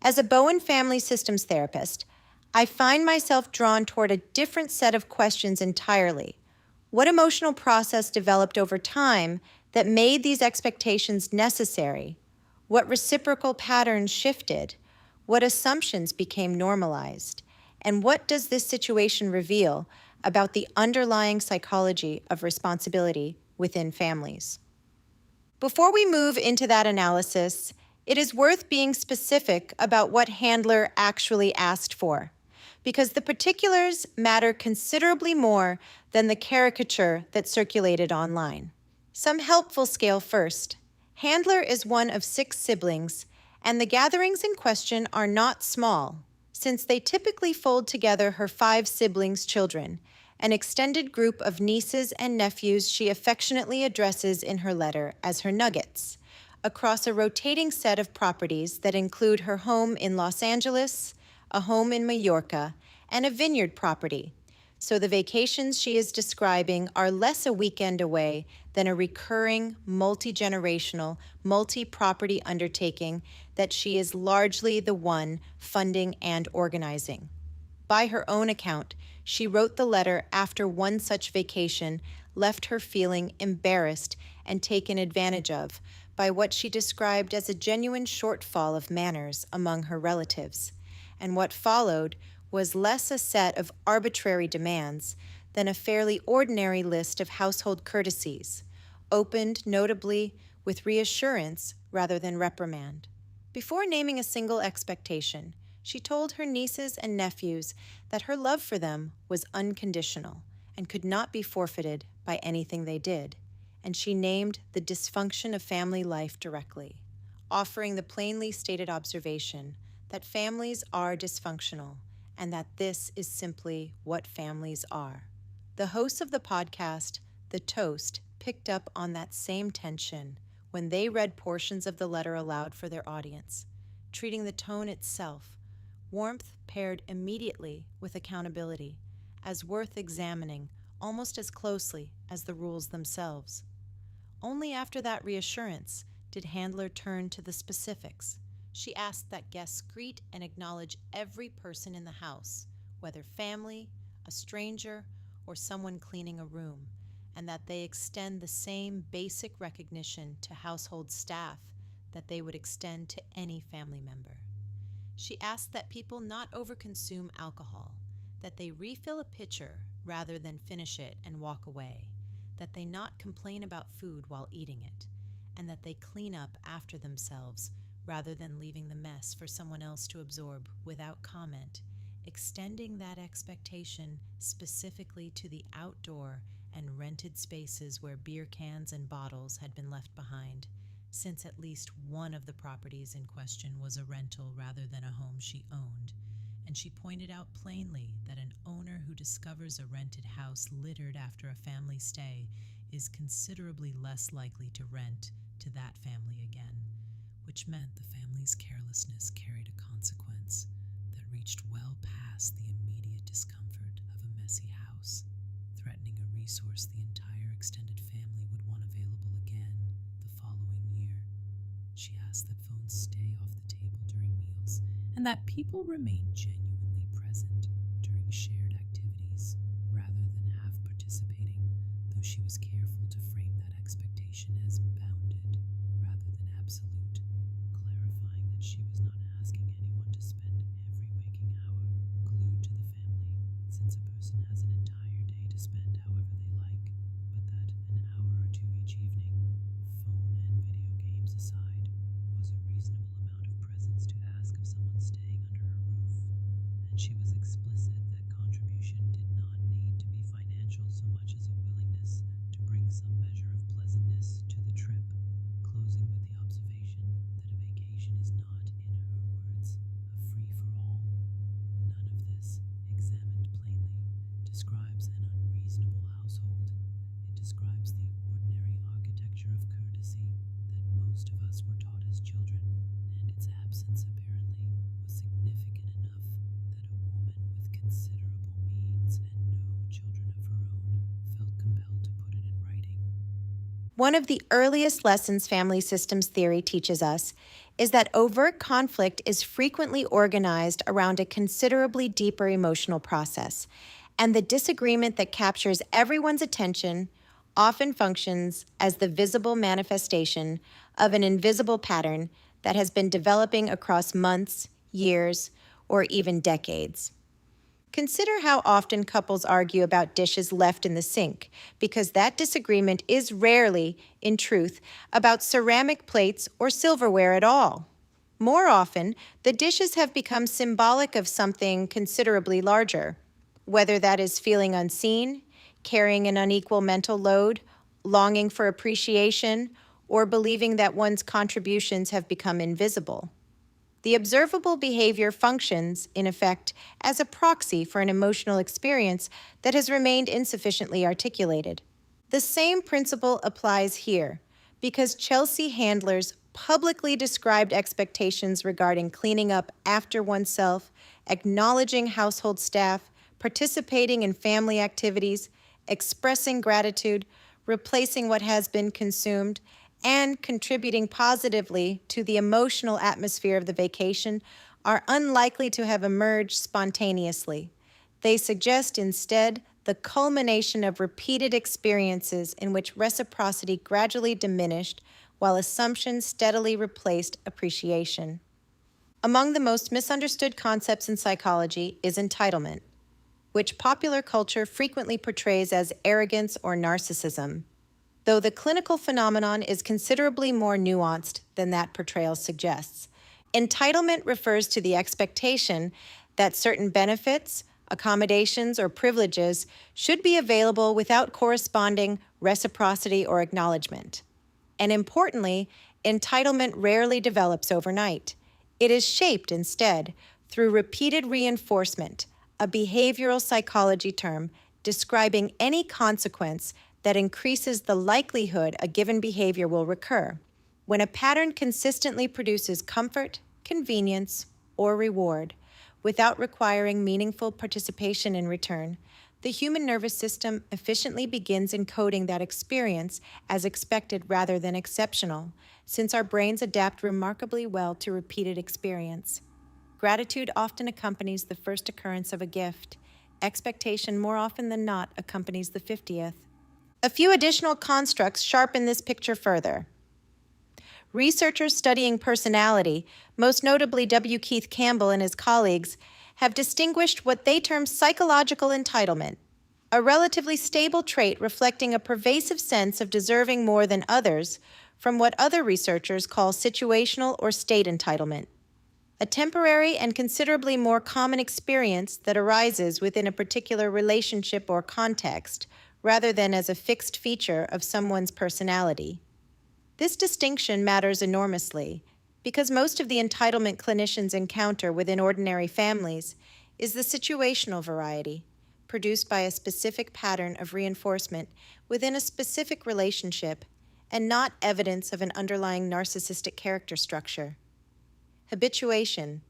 As a Bowen Family Systems therapist, I find myself drawn toward a different set of questions entirely. What emotional process developed over time that made these expectations necessary? What reciprocal patterns shifted? What assumptions became normalized? And what does this situation reveal about the underlying psychology of responsibility within families? Before we move into that analysis, it is worth being specific about what Handler actually asked for, because the particulars matter considerably more than the caricature that circulated online. Some helpful scale first. Handler is one of 6 siblings, and the gatherings in question are not small, since they typically fold together her 5 siblings' children, an extended group of nieces and nephews she affectionately addresses in her letter as her nuggets, across a rotating set of properties that include her home in Los Angeles, a home in Mallorca, and a vineyard property. So the vacations she is describing are less a weekend away than a recurring, multi-generational, multi-property undertaking that she is largely the one funding and organizing. By her own account, she wrote the letter after one such vacation left her feeling embarrassed and taken advantage of by what she described as a genuine shortfall of manners among her relatives, and what followed was less a set of arbitrary demands than a fairly ordinary list of household courtesies, opened notably with reassurance rather than reprimand. Before naming a single expectation, she told her nieces and nephews that her love for them was unconditional and could not be forfeited by anything they did, and she named the dysfunction of family life directly, offering the plainly stated observation that families are dysfunctional and that this is simply what families are. The hosts of the podcast, The Toast, picked up on that same tension when they read portions of the letter aloud for their audience, treating the tone itself, warmth paired immediately with accountability, as worth examining almost as closely as the rules themselves. Only after that reassurance did Handler turn to the specifics. She asked that guests greet and acknowledge every person in the house, whether family, a stranger, or someone cleaning a room, and that they extend the same basic recognition to household staff that they would extend to any family member. She asked that people not overconsume alcohol, that they refill a pitcher rather than finish it and walk away, that they not complain about food while eating it, and that they clean up after themselves rather than leaving the mess for someone else to absorb without comment, extending that expectation specifically to the outdoor and rented spaces where beer cans and bottles had been left behind, since at least one of the properties in question was a rental rather than a home she owned, and she pointed out plainly that an owner who discovers a rented house littered after a family stay is considerably less likely to rent to that family again, which meant the family's carelessness carried a consequence that reached well past the immediate discomfort of a messy house, threatening a resource the entire extended family would want available again the following year. She asked that phones stay off the table during meals and that people remain genuinely present during shared activities rather than half participating, though she was careful to frame that expectation as bounded rather than absolute, clarifying that she was not asking anyone to spend every waking hour glued to the family, since a person has an entire day to spend however they like, but that an hour or two each evening, phone and video games aside, was a reasonable amount of presence to ask of someone staying under her roof, and she was explicit that contribution did not need to be financial so much as a willingness to bring some measure of pleasantness to the trip, closing with the observation that a vacation is not, in her words, a free-for-all. None of this, examined plainly, describes an unreasonable household. It describes the ordinary architecture of courtesy that most of us were taught as children, and its absence apparently was significant enough that a woman with considerable means and no children of her own felt compelled to put it in writing. One of the earliest lessons family systems theory teaches us is that overt conflict is frequently organized around a considerably deeper emotional process, and the disagreement that captures everyone's attention often functions as the visible manifestation of an invisible pattern that has been developing across months, years, or even decades. Consider how often couples argue about dishes left in the sink, because that disagreement is rarely, in truth, about ceramic plates or silverware at all. More often, the dishes have become symbolic of something considerably larger, whether that is feeling unseen, carrying an unequal mental load, longing for appreciation, or believing that one's contributions have become invisible. The observable behavior functions, in effect, as a proxy for an emotional experience that has remained insufficiently articulated. The same principle applies here, because Chelsea Handler's publicly described expectations regarding cleaning up after oneself, acknowledging household staff, participating in family activities, expressing gratitude, replacing what has been consumed, and contributing positively to the emotional atmosphere of the vacation are unlikely to have emerged spontaneously. They suggest instead the culmination of repeated experiences in which reciprocity gradually diminished while assumption steadily replaced appreciation. Among the most misunderstood concepts in psychology is entitlement, which popular culture frequently portrays as arrogance or narcissism, though the clinical phenomenon is considerably more nuanced than that portrayal suggests. Entitlement refers to the expectation that certain benefits, accommodations, or privileges should be available without corresponding reciprocity or acknowledgement. And importantly, entitlement rarely develops overnight. It is shaped instead through repeated reinforcement, a behavioral psychology term describing any consequence that increases the likelihood a given behavior will recur. When a pattern consistently produces comfort, convenience, or reward without requiring meaningful participation in return, the human nervous system efficiently begins encoding that experience as expected rather than exceptional, since our brains adapt remarkably well to repeated experience. Gratitude often accompanies the first occurrence of a gift. Expectation more often than not accompanies the 50th. A few additional constructs sharpen this picture further. Researchers studying personality, most notably W. Keith Campbell and his colleagues, have distinguished what they term psychological entitlement, a relatively stable trait reflecting a pervasive sense of deserving more than others, from what other researchers call situational or state entitlement, a temporary and considerably more common experience that arises within a particular relationship or context, rather than as a fixed feature of someone's personality. This distinction matters enormously because most of the entitlement clinicians encounter within ordinary families is the situational variety, produced by a specific pattern of reinforcement within a specific relationship and not evidence of an underlying narcissistic character structure. Habituation,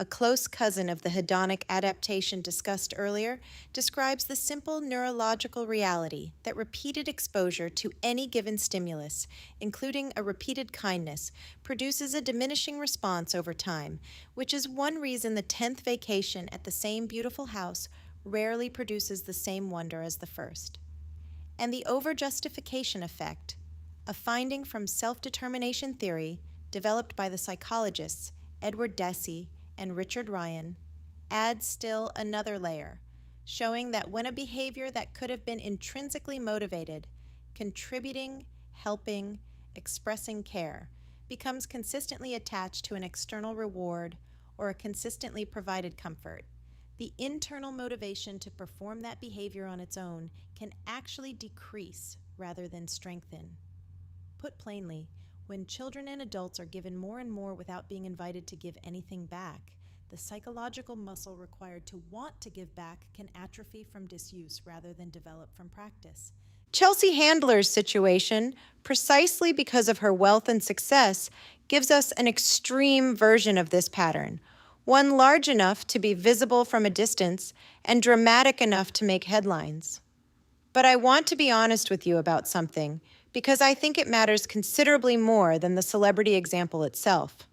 a close cousin of the hedonic adaptation discussed earlier, describes the simple neurological reality that repeated exposure to any given stimulus, including a repeated kindness, produces a diminishing response over time, which is one reason the 10th vacation at the same beautiful house rarely produces the same wonder as the first. And the over-justification effect, a finding from self-determination theory developed by the psychologists Edward Deci and Richard Ryan, adds still another layer, showing that when a behavior that could have been intrinsically motivated, contributing, helping, expressing care, becomes consistently attached to an external reward or a consistently provided comfort, the internal motivation to perform that behavior on its own can actually decrease rather than strengthen. Put plainly, when children and adults are given more and more without being invited to give anything back, the psychological muscle required to want to give back can atrophy from disuse rather than develop from practice. Chelsea Handler's situation, precisely because of her wealth and success, gives us an extreme version of this pattern, one large enough to be visible from a distance and dramatic enough to make headlines. But I want to be honest with you about something, because I think it matters considerably more than the celebrity example itself.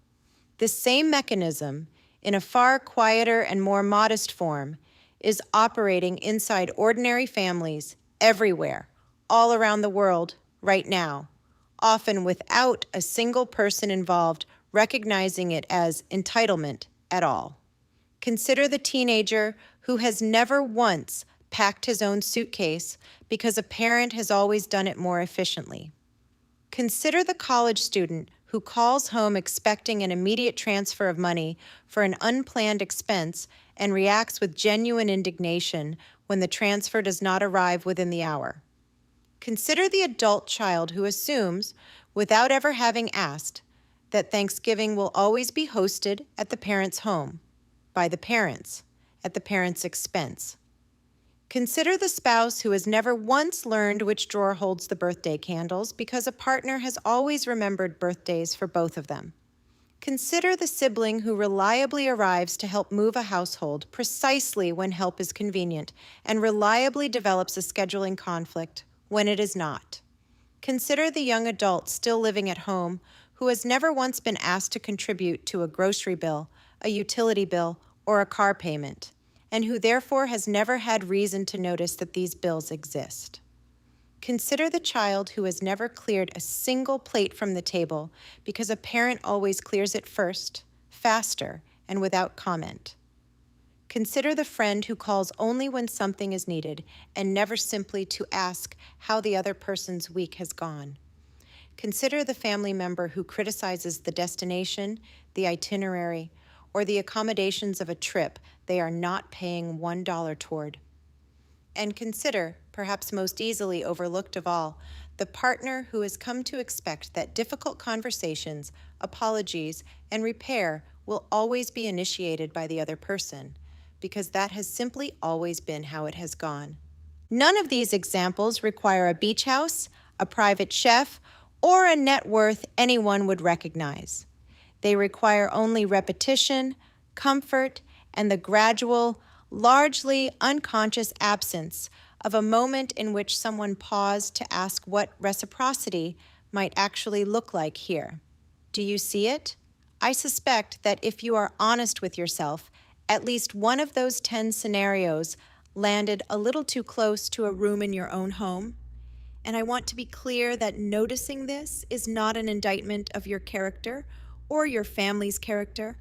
This same mechanism, in a far quieter and more modest form, is operating inside ordinary families everywhere, all around the world, right now, often without a single person involved recognizing it as entitlement at all. Consider the teenager who has never once packed his own suitcase because a parent has always done it more efficiently. Consider the college student who calls home expecting an immediate transfer of money for an unplanned expense and reacts with genuine indignation when the transfer does not arrive within the hour. Consider the adult child who assumes, without ever having asked, that Thanksgiving will always be hosted at the parent's home, by the parents, at the parent's expense. Consider the spouse who has never once learned which drawer holds the birthday candles because a partner has always remembered birthdays for both of them. Consider the sibling who reliably arrives to help move a household precisely when help is convenient and reliably develops a scheduling conflict when it is not. Consider the young adult still living at home who has never once been asked to contribute to a grocery bill, a utility bill, or a car payment, and who therefore has never had reason to notice that these bills exist. Consider the child who has never cleared a single plate from the table because a parent always clears it first, faster, and without comment. Consider the friend who calls only when something is needed and never simply to ask how the other person's week has gone. Consider the family member who criticizes the destination, the itinerary, or the accommodations of a trip they are not paying $1 toward. And consider, perhaps most easily overlooked of all, the partner who has come to expect that difficult conversations, apologies, and repair will always be initiated by the other person, because that has simply always been how it has gone. None of these examples require a beach house, a private chef, or a net worth anyone would recognize. They require only repetition, comfort, and the gradual, largely unconscious absence of a moment in which someone paused to ask what reciprocity might actually look like here. Do you see it? I suspect that if you are honest with yourself, at least one of those 10 scenarios landed a little too close to a room in your own home. And I want to be clear that noticing this is not an indictment of your character or your family's character.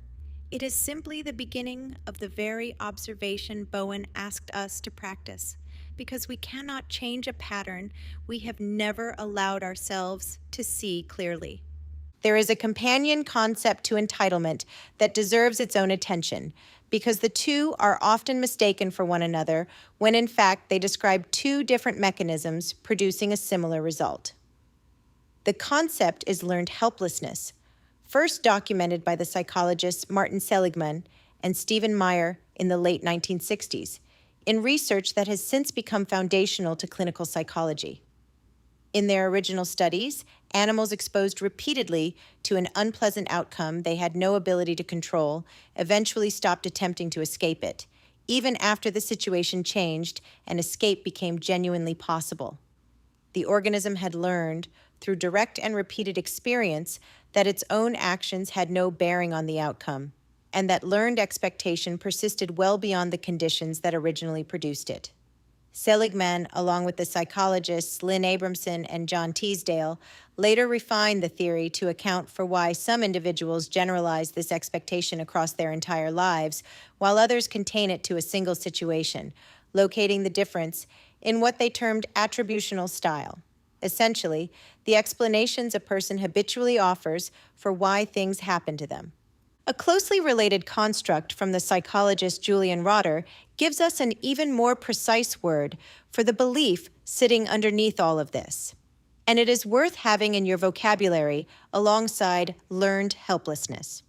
It is simply the beginning of the very observation Bowen asked us to practice, because we cannot change a pattern we have never allowed ourselves to see clearly. There is a companion concept to entitlement that deserves its own attention, because the two are often mistaken for one another when in fact they describe two different mechanisms producing a similar result. The concept is learned helplessness, first documented by the psychologists Martin Seligman and Stephen Meyer in the late 1960s, in research that has since become foundational to clinical psychology. In their original studies, animals exposed repeatedly to an unpleasant outcome they had no ability to control eventually stopped attempting to escape it, even after the situation changed and escape became genuinely possible. The organism had learned, through direct and repeated experience, that its own actions had no bearing on the outcome, and that learned expectation persisted well beyond the conditions that originally produced it. Seligman, along with the psychologists Lynn Abramson and John Teasdale, later refined the theory to account for why some individuals generalize this expectation across their entire lives, while others contain it to a single situation, locating the difference in what they termed attributional style. Essentially, the explanations a person habitually offers for why things happen to them. A closely related construct from the psychologist Julian Rotter gives us an even more precise word for the belief sitting underneath all of this. And it is worth having in your vocabulary alongside learned helplessness.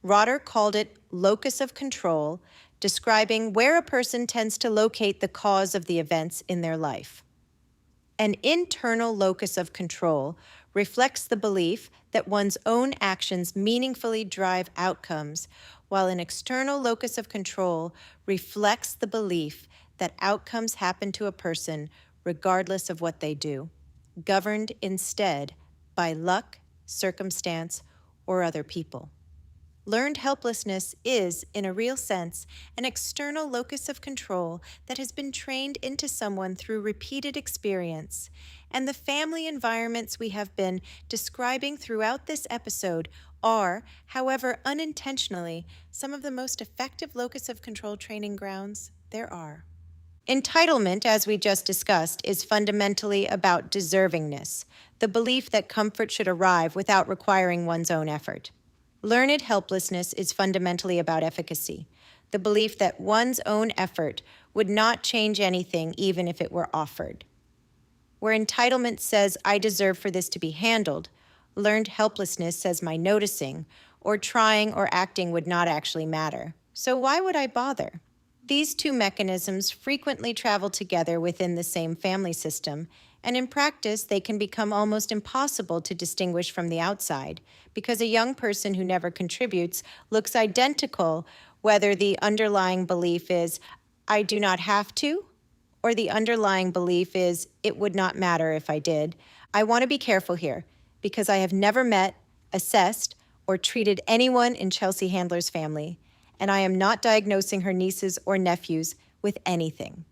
Rotter called it locus of control, describing where a person tends to locate the cause of the events in their life. An internal locus of control reflects the belief that one's own actions meaningfully drive outcomes, while an external locus of control reflects the belief that outcomes happen to a person regardless of what they do, governed instead by luck, circumstance, or other people. Learned helplessness is, in a real sense, an external locus of control that has been trained into someone through repeated experience, and the family environments we have been describing throughout this episode are, however unintentionally, some of the most effective locus of control training grounds there are. Entitlement, as we just discussed, is fundamentally about deservingness, the belief that comfort should arrive without requiring one's own effort. Learned helplessness is fundamentally about efficacy, the belief that one's own effort would not change anything even if it were offered. Where entitlement says, I deserve for this to be handled, learned helplessness says my noticing, or trying or acting would not actually matter. So why would I bother? These two mechanisms frequently travel together within the same family system, and in practice, they can become almost impossible to distinguish from the outside, because a young person who never contributes looks identical whether the underlying belief is, I do not have to, or the underlying belief is, it would not matter if I did. I want to be careful here, because I have never met, assessed, or treated anyone in Chelsea Handler's family, and I am not diagnosing her nieces or nephews with anything.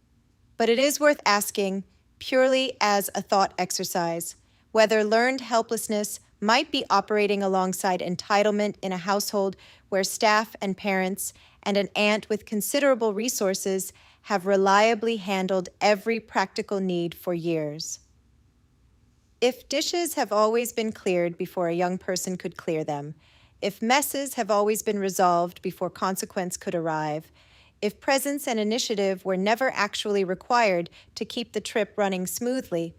But it is worth asking, purely as a thought exercise, Whether learned helplessness might be operating alongside entitlement in a household where staff and parents and an aunt with considerable resources have reliably handled every practical need for years. If dishes have always been cleared before a young person could clear them, if messes have always been resolved before consequence could arrive, if presence and initiative were never actually required to keep the trip running smoothly,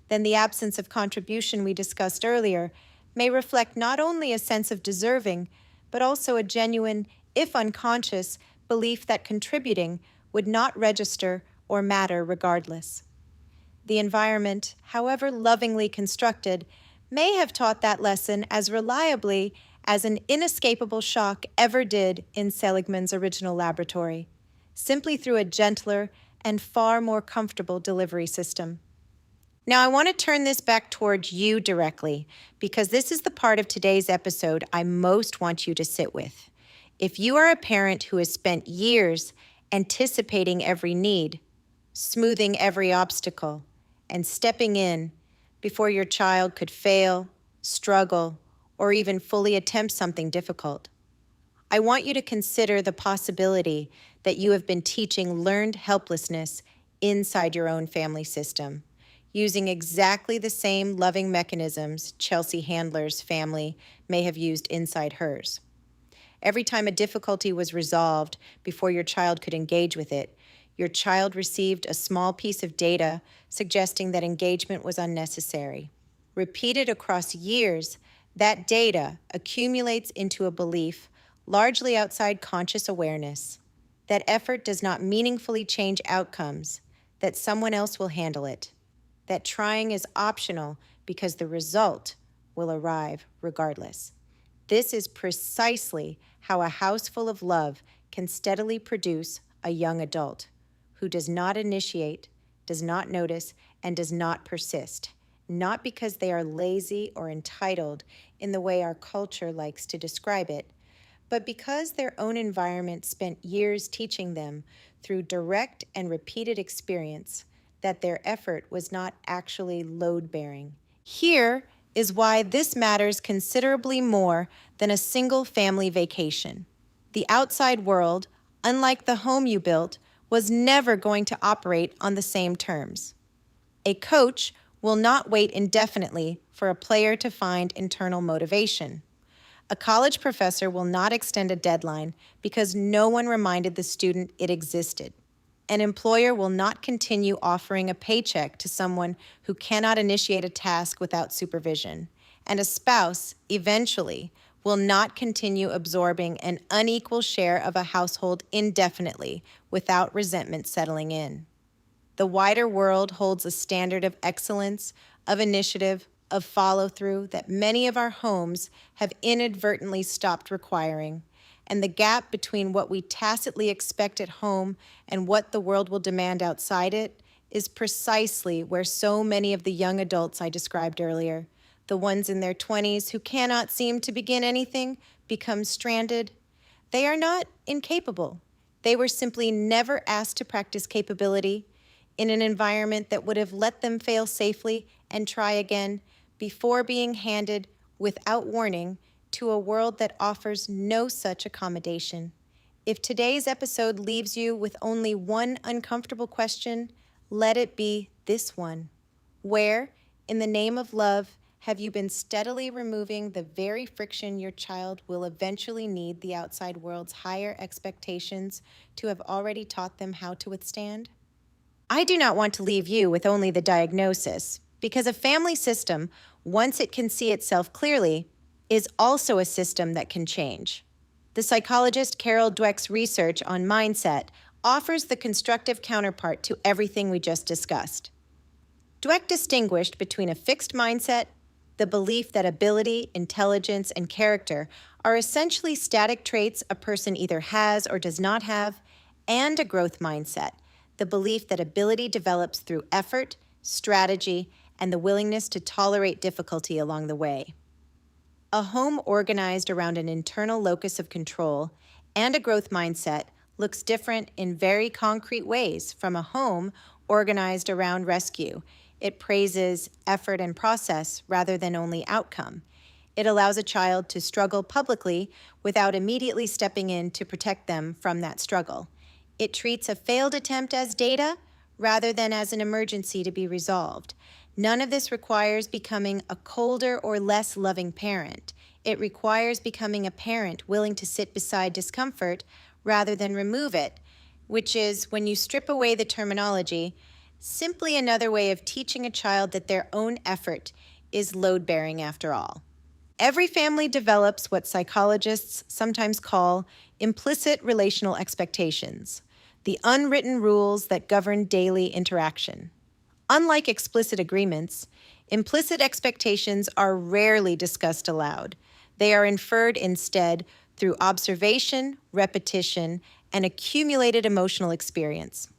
then the absence of contribution we discussed earlier may reflect not only a sense of deserving, but also a genuine, if unconscious, belief that contributing would not register or matter regardless. The environment, however lovingly constructed, may have taught that lesson as reliably as an inescapable shock ever did in Seligman's original laboratory, simply through a gentler and far more comfortable delivery system. Now, I want to turn this back toward you directly, because this is the part of today's episode I most want you to sit with. If you are a parent who has spent years anticipating every need, smoothing every obstacle, and stepping in before your child could fail, struggle, or even fully attempt something difficult, I want you to consider the possibility that you have been teaching learned helplessness inside your own family system, using exactly the same loving mechanisms Chelsea Handler's family may have used inside hers. Every time a difficulty was resolved before your child could engage with it, your child received a small piece of data suggesting that engagement was unnecessary. Repeated across years, that data accumulates into a belief, largely outside conscious awareness, that effort does not meaningfully change outcomes, that someone else will handle it, that trying is optional because the result will arrive regardless. This is precisely how a house full of love can steadily produce a young adult who does not initiate, does not notice, and does not persist, not because they are lazy or entitled in the way our culture likes to describe it, but because their own environment spent years teaching them through direct and repeated experience that their effort was not actually load-bearing. Here is why this matters considerably more than a single family vacation. The outside world, unlike the home you built, was never going to operate on the same terms. A coach will not wait indefinitely for a player to find internal motivation. A college professor will not extend a deadline because no one reminded the student it existed. An employer will not continue offering a paycheck to someone who cannot initiate a task without supervision. And a spouse, eventually, will not continue absorbing an unequal share of a household indefinitely without resentment settling in. The wider world holds a standard of excellence, of initiative, of follow-through that many of our homes have inadvertently stopped requiring, and the gap between what we tacitly expect at home and what the world will demand outside it is precisely where so many of the young adults I described earlier, the ones in their 20s who cannot seem to begin anything, become stranded. They are not incapable. They were simply never asked to practice capability in an environment that would have let them fail safely and try again before being handed, without warning, to a world that offers no such accommodation. If today's episode leaves you with only one uncomfortable question, let it be this one. Where, in the name of love, have you been steadily removing the very friction your child will eventually need the outside world's higher expectations to have already taught them how to withstand? I do not want to leave you with only the diagnosis, because a family system, once it can see itself clearly, is also a system that can change. The psychologist Carol Dweck's research on mindset offers the constructive counterpart to everything we just discussed. Dweck distinguished between a fixed mindset, the belief that ability, intelligence, and character are essentially static traits a person either has or does not have, and a growth mindset, the belief that ability develops through effort, strategy, and the willingness to tolerate difficulty along the way. A home organized around an internal locus of control and a growth mindset looks different in very concrete ways from a home organized around rescue, It praises effort and process rather than only outcome. It allows a child to struggle publicly without immediately stepping in to protect them from that struggle. It treats a failed attempt as data rather than as an emergency to be resolved. None of this requires becoming a colder or less loving parent. It requires becoming a parent willing to sit beside discomfort rather than remove it, which is, when you strip away the terminology, simply another way of teaching a child that their own effort is load-bearing after all. Every family develops what psychologists sometimes call implicit relational expectations, the unwritten rules that govern daily interaction. Unlike explicit agreements, implicit expectations are rarely discussed aloud. They are inferred instead through observation, repetition, and accumulated emotional experience.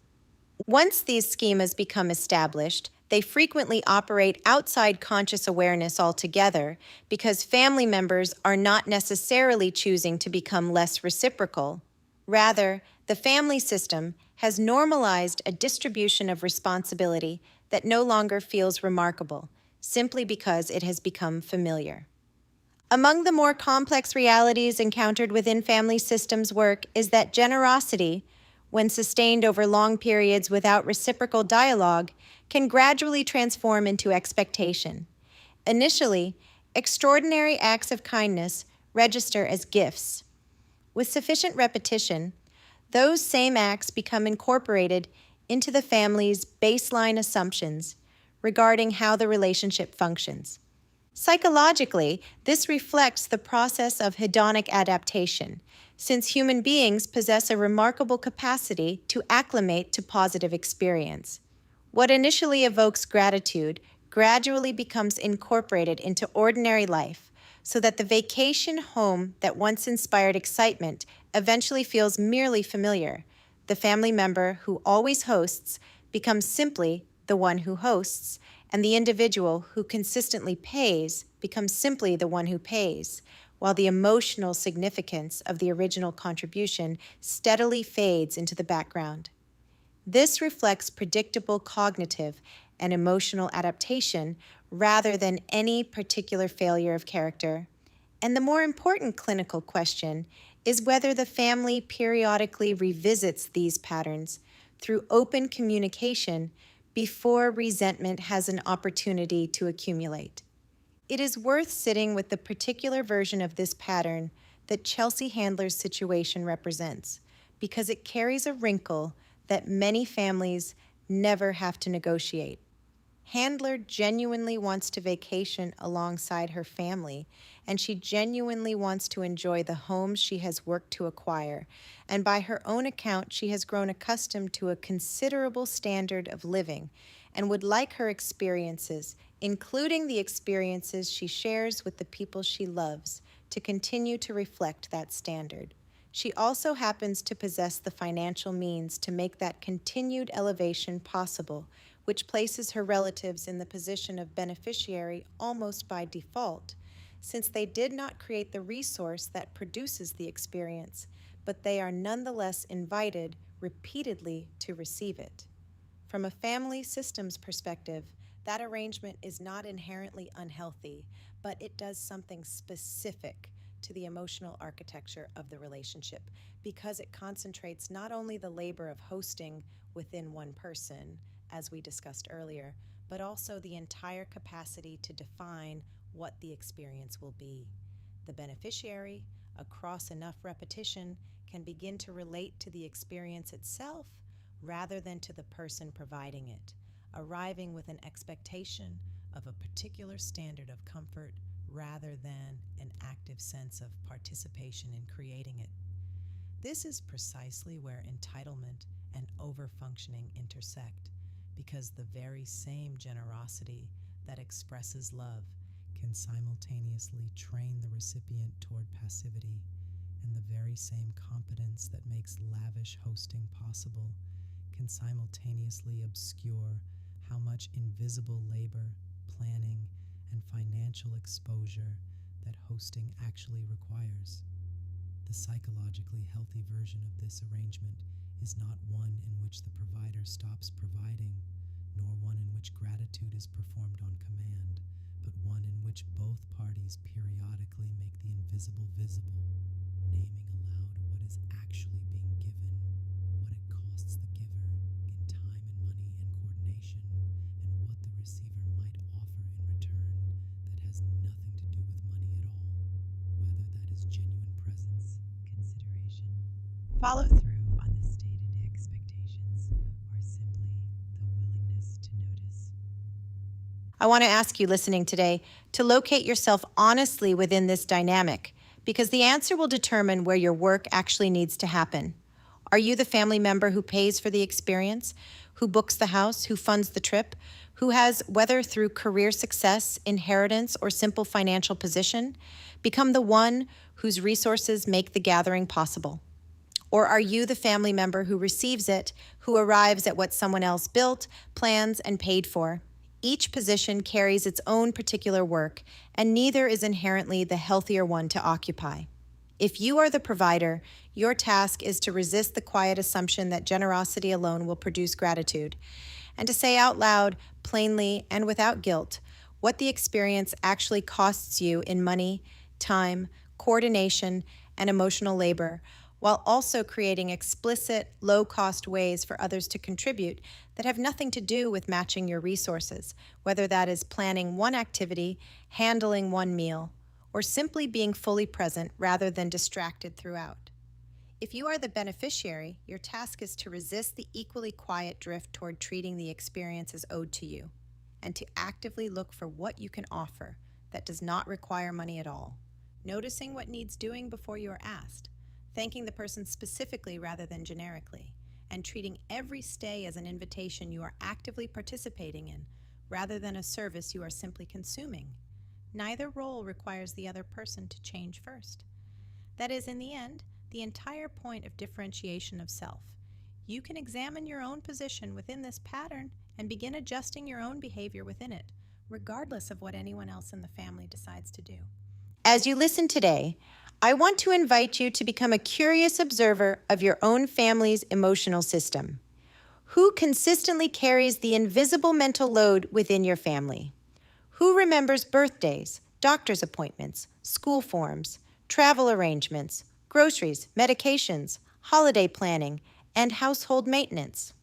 Once these schemas become established, they frequently operate outside conscious awareness altogether because family members are not necessarily choosing to become less reciprocal. Rather, the family system has normalized a distribution of responsibility that no longer feels remarkable, simply because it has become familiar. Among the more complex realities encountered within family systems work is that generosity, when sustained over long periods without reciprocal dialogue, can gradually transform into expectation. Initially, extraordinary acts of kindness register as gifts. With sufficient repetition, those same acts become incorporated into the family's baseline assumptions regarding how the relationship functions. Psychologically, this reflects the process of hedonic adaptation, since human beings possess a remarkable capacity to acclimate to positive experience. What initially evokes gratitude gradually becomes incorporated into ordinary life, so that the vacation home that once inspired excitement eventually feels merely familiar. The family member who always hosts becomes simply the one who hosts, and the individual who consistently pays becomes simply the one who pays, while the emotional significance of the original contribution steadily fades into the background. This reflects predictable cognitive and emotional adaptation rather than any particular failure of character. And the more important clinical question is whether the family periodically revisits these patterns through open communication before resentment has an opportunity to accumulate. It is worth sitting with the particular version of this pattern that Chelsea Handler's situation represents, because it carries a wrinkle that many families never have to negotiate. Handler genuinely wants to vacation alongside her family, and she genuinely wants to enjoy the home she has worked to acquire. And by her own account, she has grown accustomed to a considerable standard of living and would like her experiences, including the experiences she shares with the people she loves, to continue to reflect that standard. She also happens to possess the financial means to make that continued elevation possible, which places her relatives in the position of beneficiary almost by default, since they did not create the resource that produces the experience, but they are nonetheless invited repeatedly to receive it. From a family systems perspective, that arrangement is not inherently unhealthy, but it does something specific to the emotional architecture of the relationship because it concentrates not only the labor of hosting within one person, as we discussed earlier, but also the entire capacity to define what the experience will be. The beneficiary, across enough repetition, can begin to relate to the experience itself rather than to the person providing it, arriving with an expectation of a particular standard of comfort rather than an active sense of participation in creating it. This is precisely where entitlement and overfunctioning intersect, because the very same generosity that expresses love can simultaneously train the recipient toward passivity, and the very same competence that makes lavish hosting possible can simultaneously obscure how much invisible labor, planning, and financial exposure that hosting actually requires. The psychologically healthy version of this arrangement is not one in which the provider stops providing, nor one in which gratitude is performed on command, but one in which both parties periodically make the invisible visible, naming aloud what is actually being given, what it costs the giver in time and money and coordination, and what the receiver might offer in return that has nothing to do with money at all, whether that is genuine presence, consideration, follow through on the stated expectations, or simply the willingness to notice. I want to ask you listening today to locate yourself honestly within this dynamic, because the answer will determine where your work actually needs to happen. Are you the family member who pays for the experience, who books the house, who funds the trip, who has, whether through career success, inheritance, or simple financial position, become the one whose resources make the gathering possible? Or are you the family member who receives it, who arrives at what someone else built, plans, and paid for? Each position carries its own particular work, and neither is inherently the healthier one to occupy. If you are the provider, your task is to resist the quiet assumption that generosity alone will produce gratitude, and to say out loud, plainly, and without guilt, what the experience actually costs you in money, time, coordination, and emotional labor, while also creating explicit, low-cost ways for others to contribute that have nothing to do with matching your resources, whether that is planning one activity, handling one meal, or simply being fully present rather than distracted throughout. If you are the beneficiary, your task is to resist the equally quiet drift toward treating the experience as owed to you, and to actively look for what you can offer that does not require money at all, noticing what needs doing before you are asked, thanking the person specifically rather than generically, and treating every stay as an invitation you are actively participating in rather than a service you are simply consuming. Neither role requires the other person to change first. That is, in the end, the entire point of differentiation of self. You can examine your own position within this pattern and begin adjusting your own behavior within it, regardless of what anyone else in the family decides to do. As you listen today, I want to invite you to become a curious observer of your own family's emotional system. Who consistently carries the invisible mental load within your family? Who remembers birthdays, doctor's appointments, school forms, travel arrangements, groceries, medications, holiday planning, and household maintenance?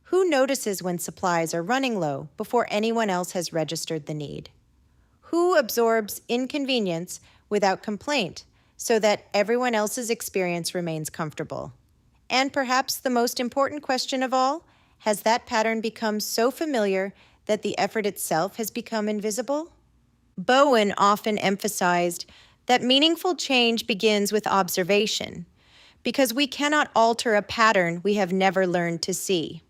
Who notices when supplies are running low before anyone else has registered the need? Who absorbs inconvenience without complaint so that everyone else's experience remains comfortable? And perhaps the most important question of all, has that pattern become so familiar that the effort itself has become invisible? Bowen often emphasized that meaningful change begins with observation, because we cannot alter a pattern we have never learned to see.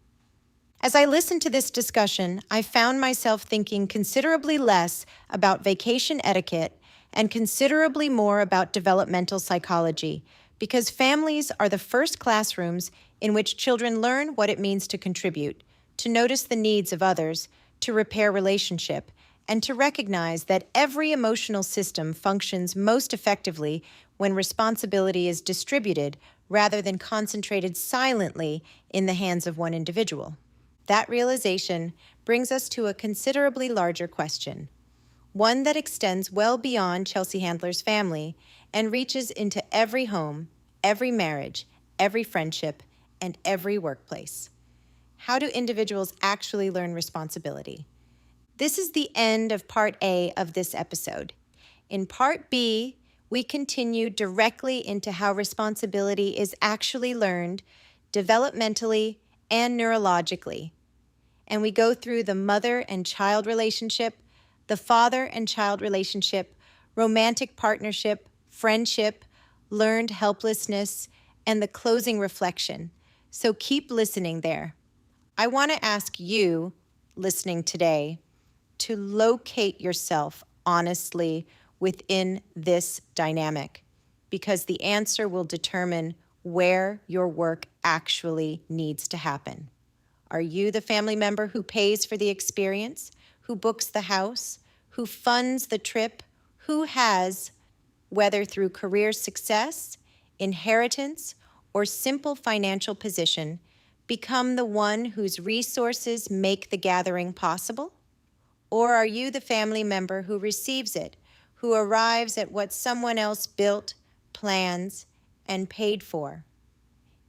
As I listened to this discussion, I found myself thinking considerably less about vacation etiquette and considerably more about developmental psychology, because families are the first classrooms in which children learn what it means to contribute, to notice the needs of others, to repair relationship, and to recognize that every emotional system functions most effectively when responsibility is distributed rather than concentrated silently in the hands of one individual. That realization brings us to a considerably larger question, one that extends well beyond Chelsea Handler's family and reaches into every home, every marriage, every friendship, and every workplace. How do individuals actually learn responsibility? This is the end of Part A of this episode. In Part B, we continue directly into how responsibility is actually learned developmentally and neurologically. And we go through the mother and child relationship, the father and child relationship, romantic partnership, friendship, learned helplessness, and the closing reflection. So keep listening there. I want to ask you, listening today, to locate yourself honestly within this dynamic, because the answer will determine where your work actually needs to happen. Are you the family member who pays for the experience, who books the house, who funds the trip, who has, whether through career success, inheritance, or simple financial position, become the one whose resources make the gathering possible? Or are you the family member who receives it, who arrives at what someone else built, plans, and paid for?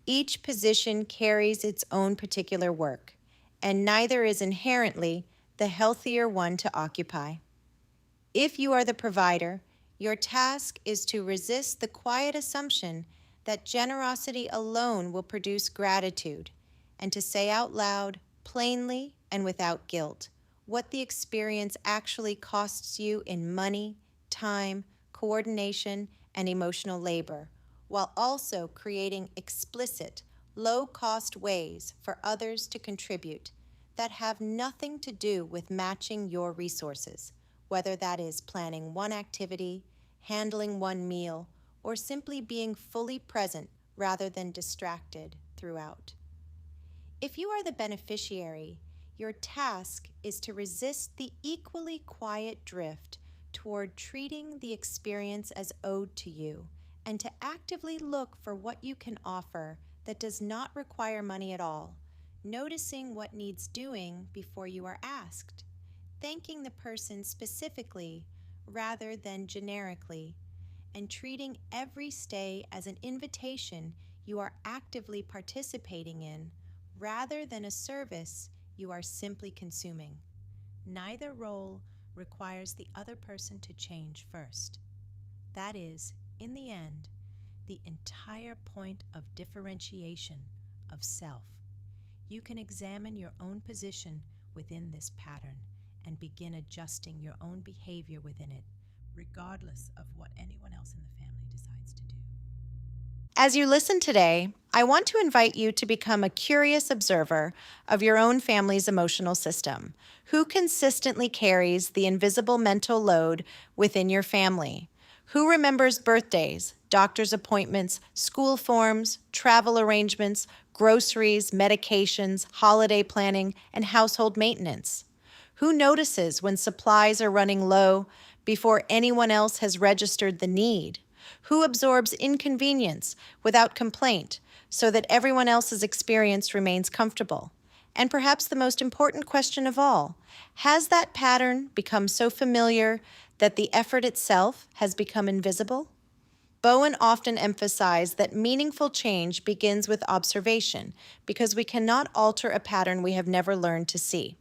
Each position carries its own particular work, and neither is inherently the healthier one to occupy. If you are the provider, your task is to resist the quiet assumption that generosity alone will produce gratitude, and to say out loud, plainly and without guilt, what the experience actually costs you in money, time, coordination, and emotional labor, while also creating explicit, low-cost ways for others to contribute that have nothing to do with matching your resources, whether that is planning one activity, handling one meal, or simply being fully present rather than distracted throughout. If you are the beneficiary, your task is to resist the equally quiet drift toward treating the experience as owed to you, and to actively look for what you can offer that does not require money at all, noticing what needs doing before you are asked, thanking the person specifically rather than generically, and treating every stay as an invitation you are actively participating in rather than a service you are simply consuming. Neither role requires the other person to change first. That is, in the end, the entire point of differentiation of self. You can examine your own position within this pattern and begin adjusting your own behavior within it, regardless of what anyone else in the family decides to do. As you listen today, I want to invite you to become a curious observer of your own family's emotional system. Who consistently carries the invisible mental load within your family? Who remembers birthdays, doctor's appointments, school forms, travel arrangements, groceries, medications, holiday planning, and household maintenance? Who notices when supplies are running low before anyone else has registered the need? Who absorbs inconvenience without complaint so that everyone else's experience remains comfortable? And perhaps the most important question of all, has that pattern become so familiar that the effort itself has become invisible? Bowen often emphasized that meaningful change begins with observation because we cannot alter a pattern we have never learned to see.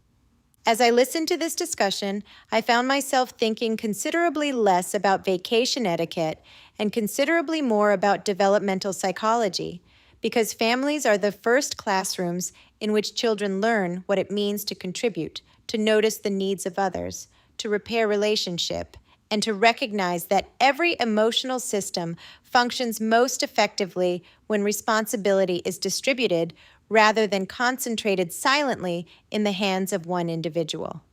As I listened to this discussion, I found myself thinking considerably less about vacation etiquette and considerably more about developmental psychology, because families are the first classrooms in which children learn what it means to contribute, to notice the needs of others, to repair relationship, and to recognize that every emotional system functions most effectively when responsibility is distributed rather than concentrated silently in the hands of one individual.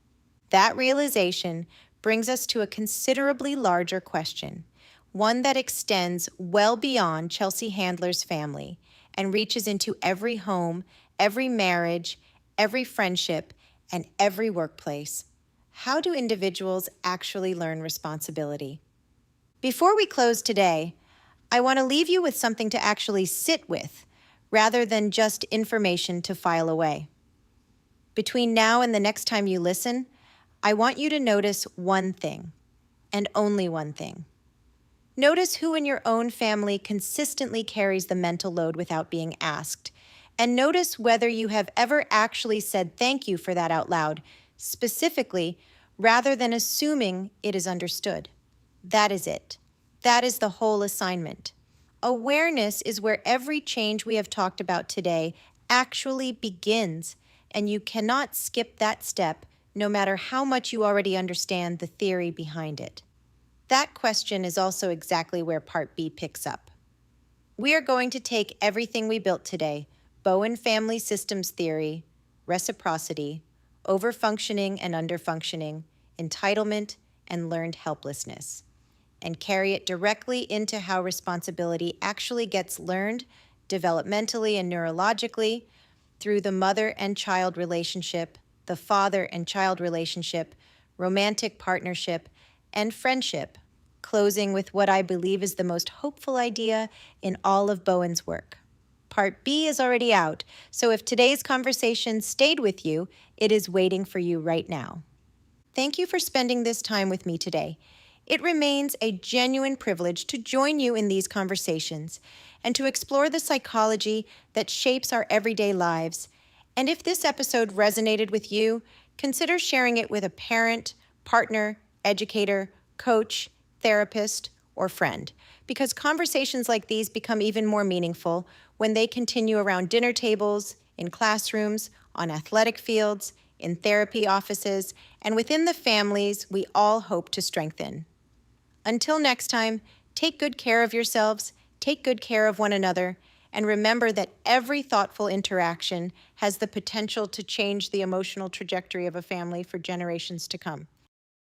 That realization brings us to a considerably larger question, one that extends well beyond Chelsea Handler's family and reaches into every home, every marriage, every friendship, and every workplace. How do individuals actually learn responsibility? Before we close today, I want to leave you with something to actually sit with, rather than just information to file away. Between now and the next time you listen, I want you to notice one thing, and only one thing. Notice who in your own family consistently carries the mental load without being asked, and notice whether you have ever actually said thank you for that out loud, specifically, rather than assuming it is understood. That is it. That is the whole assignment. Awareness is where every change we have talked about today actually begins, and you cannot skip that step no matter how much you already understand the theory behind it. That question is also exactly where Part B picks up. We are going to take everything we built today, Bowen Family Systems theory, reciprocity, overfunctioning and underfunctioning, entitlement, and learned helplessness, and carry it directly into how responsibility actually gets learned developmentally and neurologically through the mother and child relationship, the father and child relationship, romantic partnership, and friendship, closing with what I believe is the most hopeful idea in all of Bowen's work, Part B is already out, so if today's conversation stayed with you, it is waiting for you right now. Thank you for spending this time with me today. It remains a genuine privilege to join you in these conversations and to explore the psychology that shapes our everyday lives. And if this episode resonated with you, consider sharing it with a parent, partner, educator, coach, therapist, or friend, because conversations like these become even more meaningful when they continue around dinner tables, in classrooms, on athletic fields, in therapy offices, and within the families we all hope to strengthen. Until next time, take good care of yourselves, take good care of one another, and remember that every thoughtful interaction has the potential to change the emotional trajectory of a family for generations to come.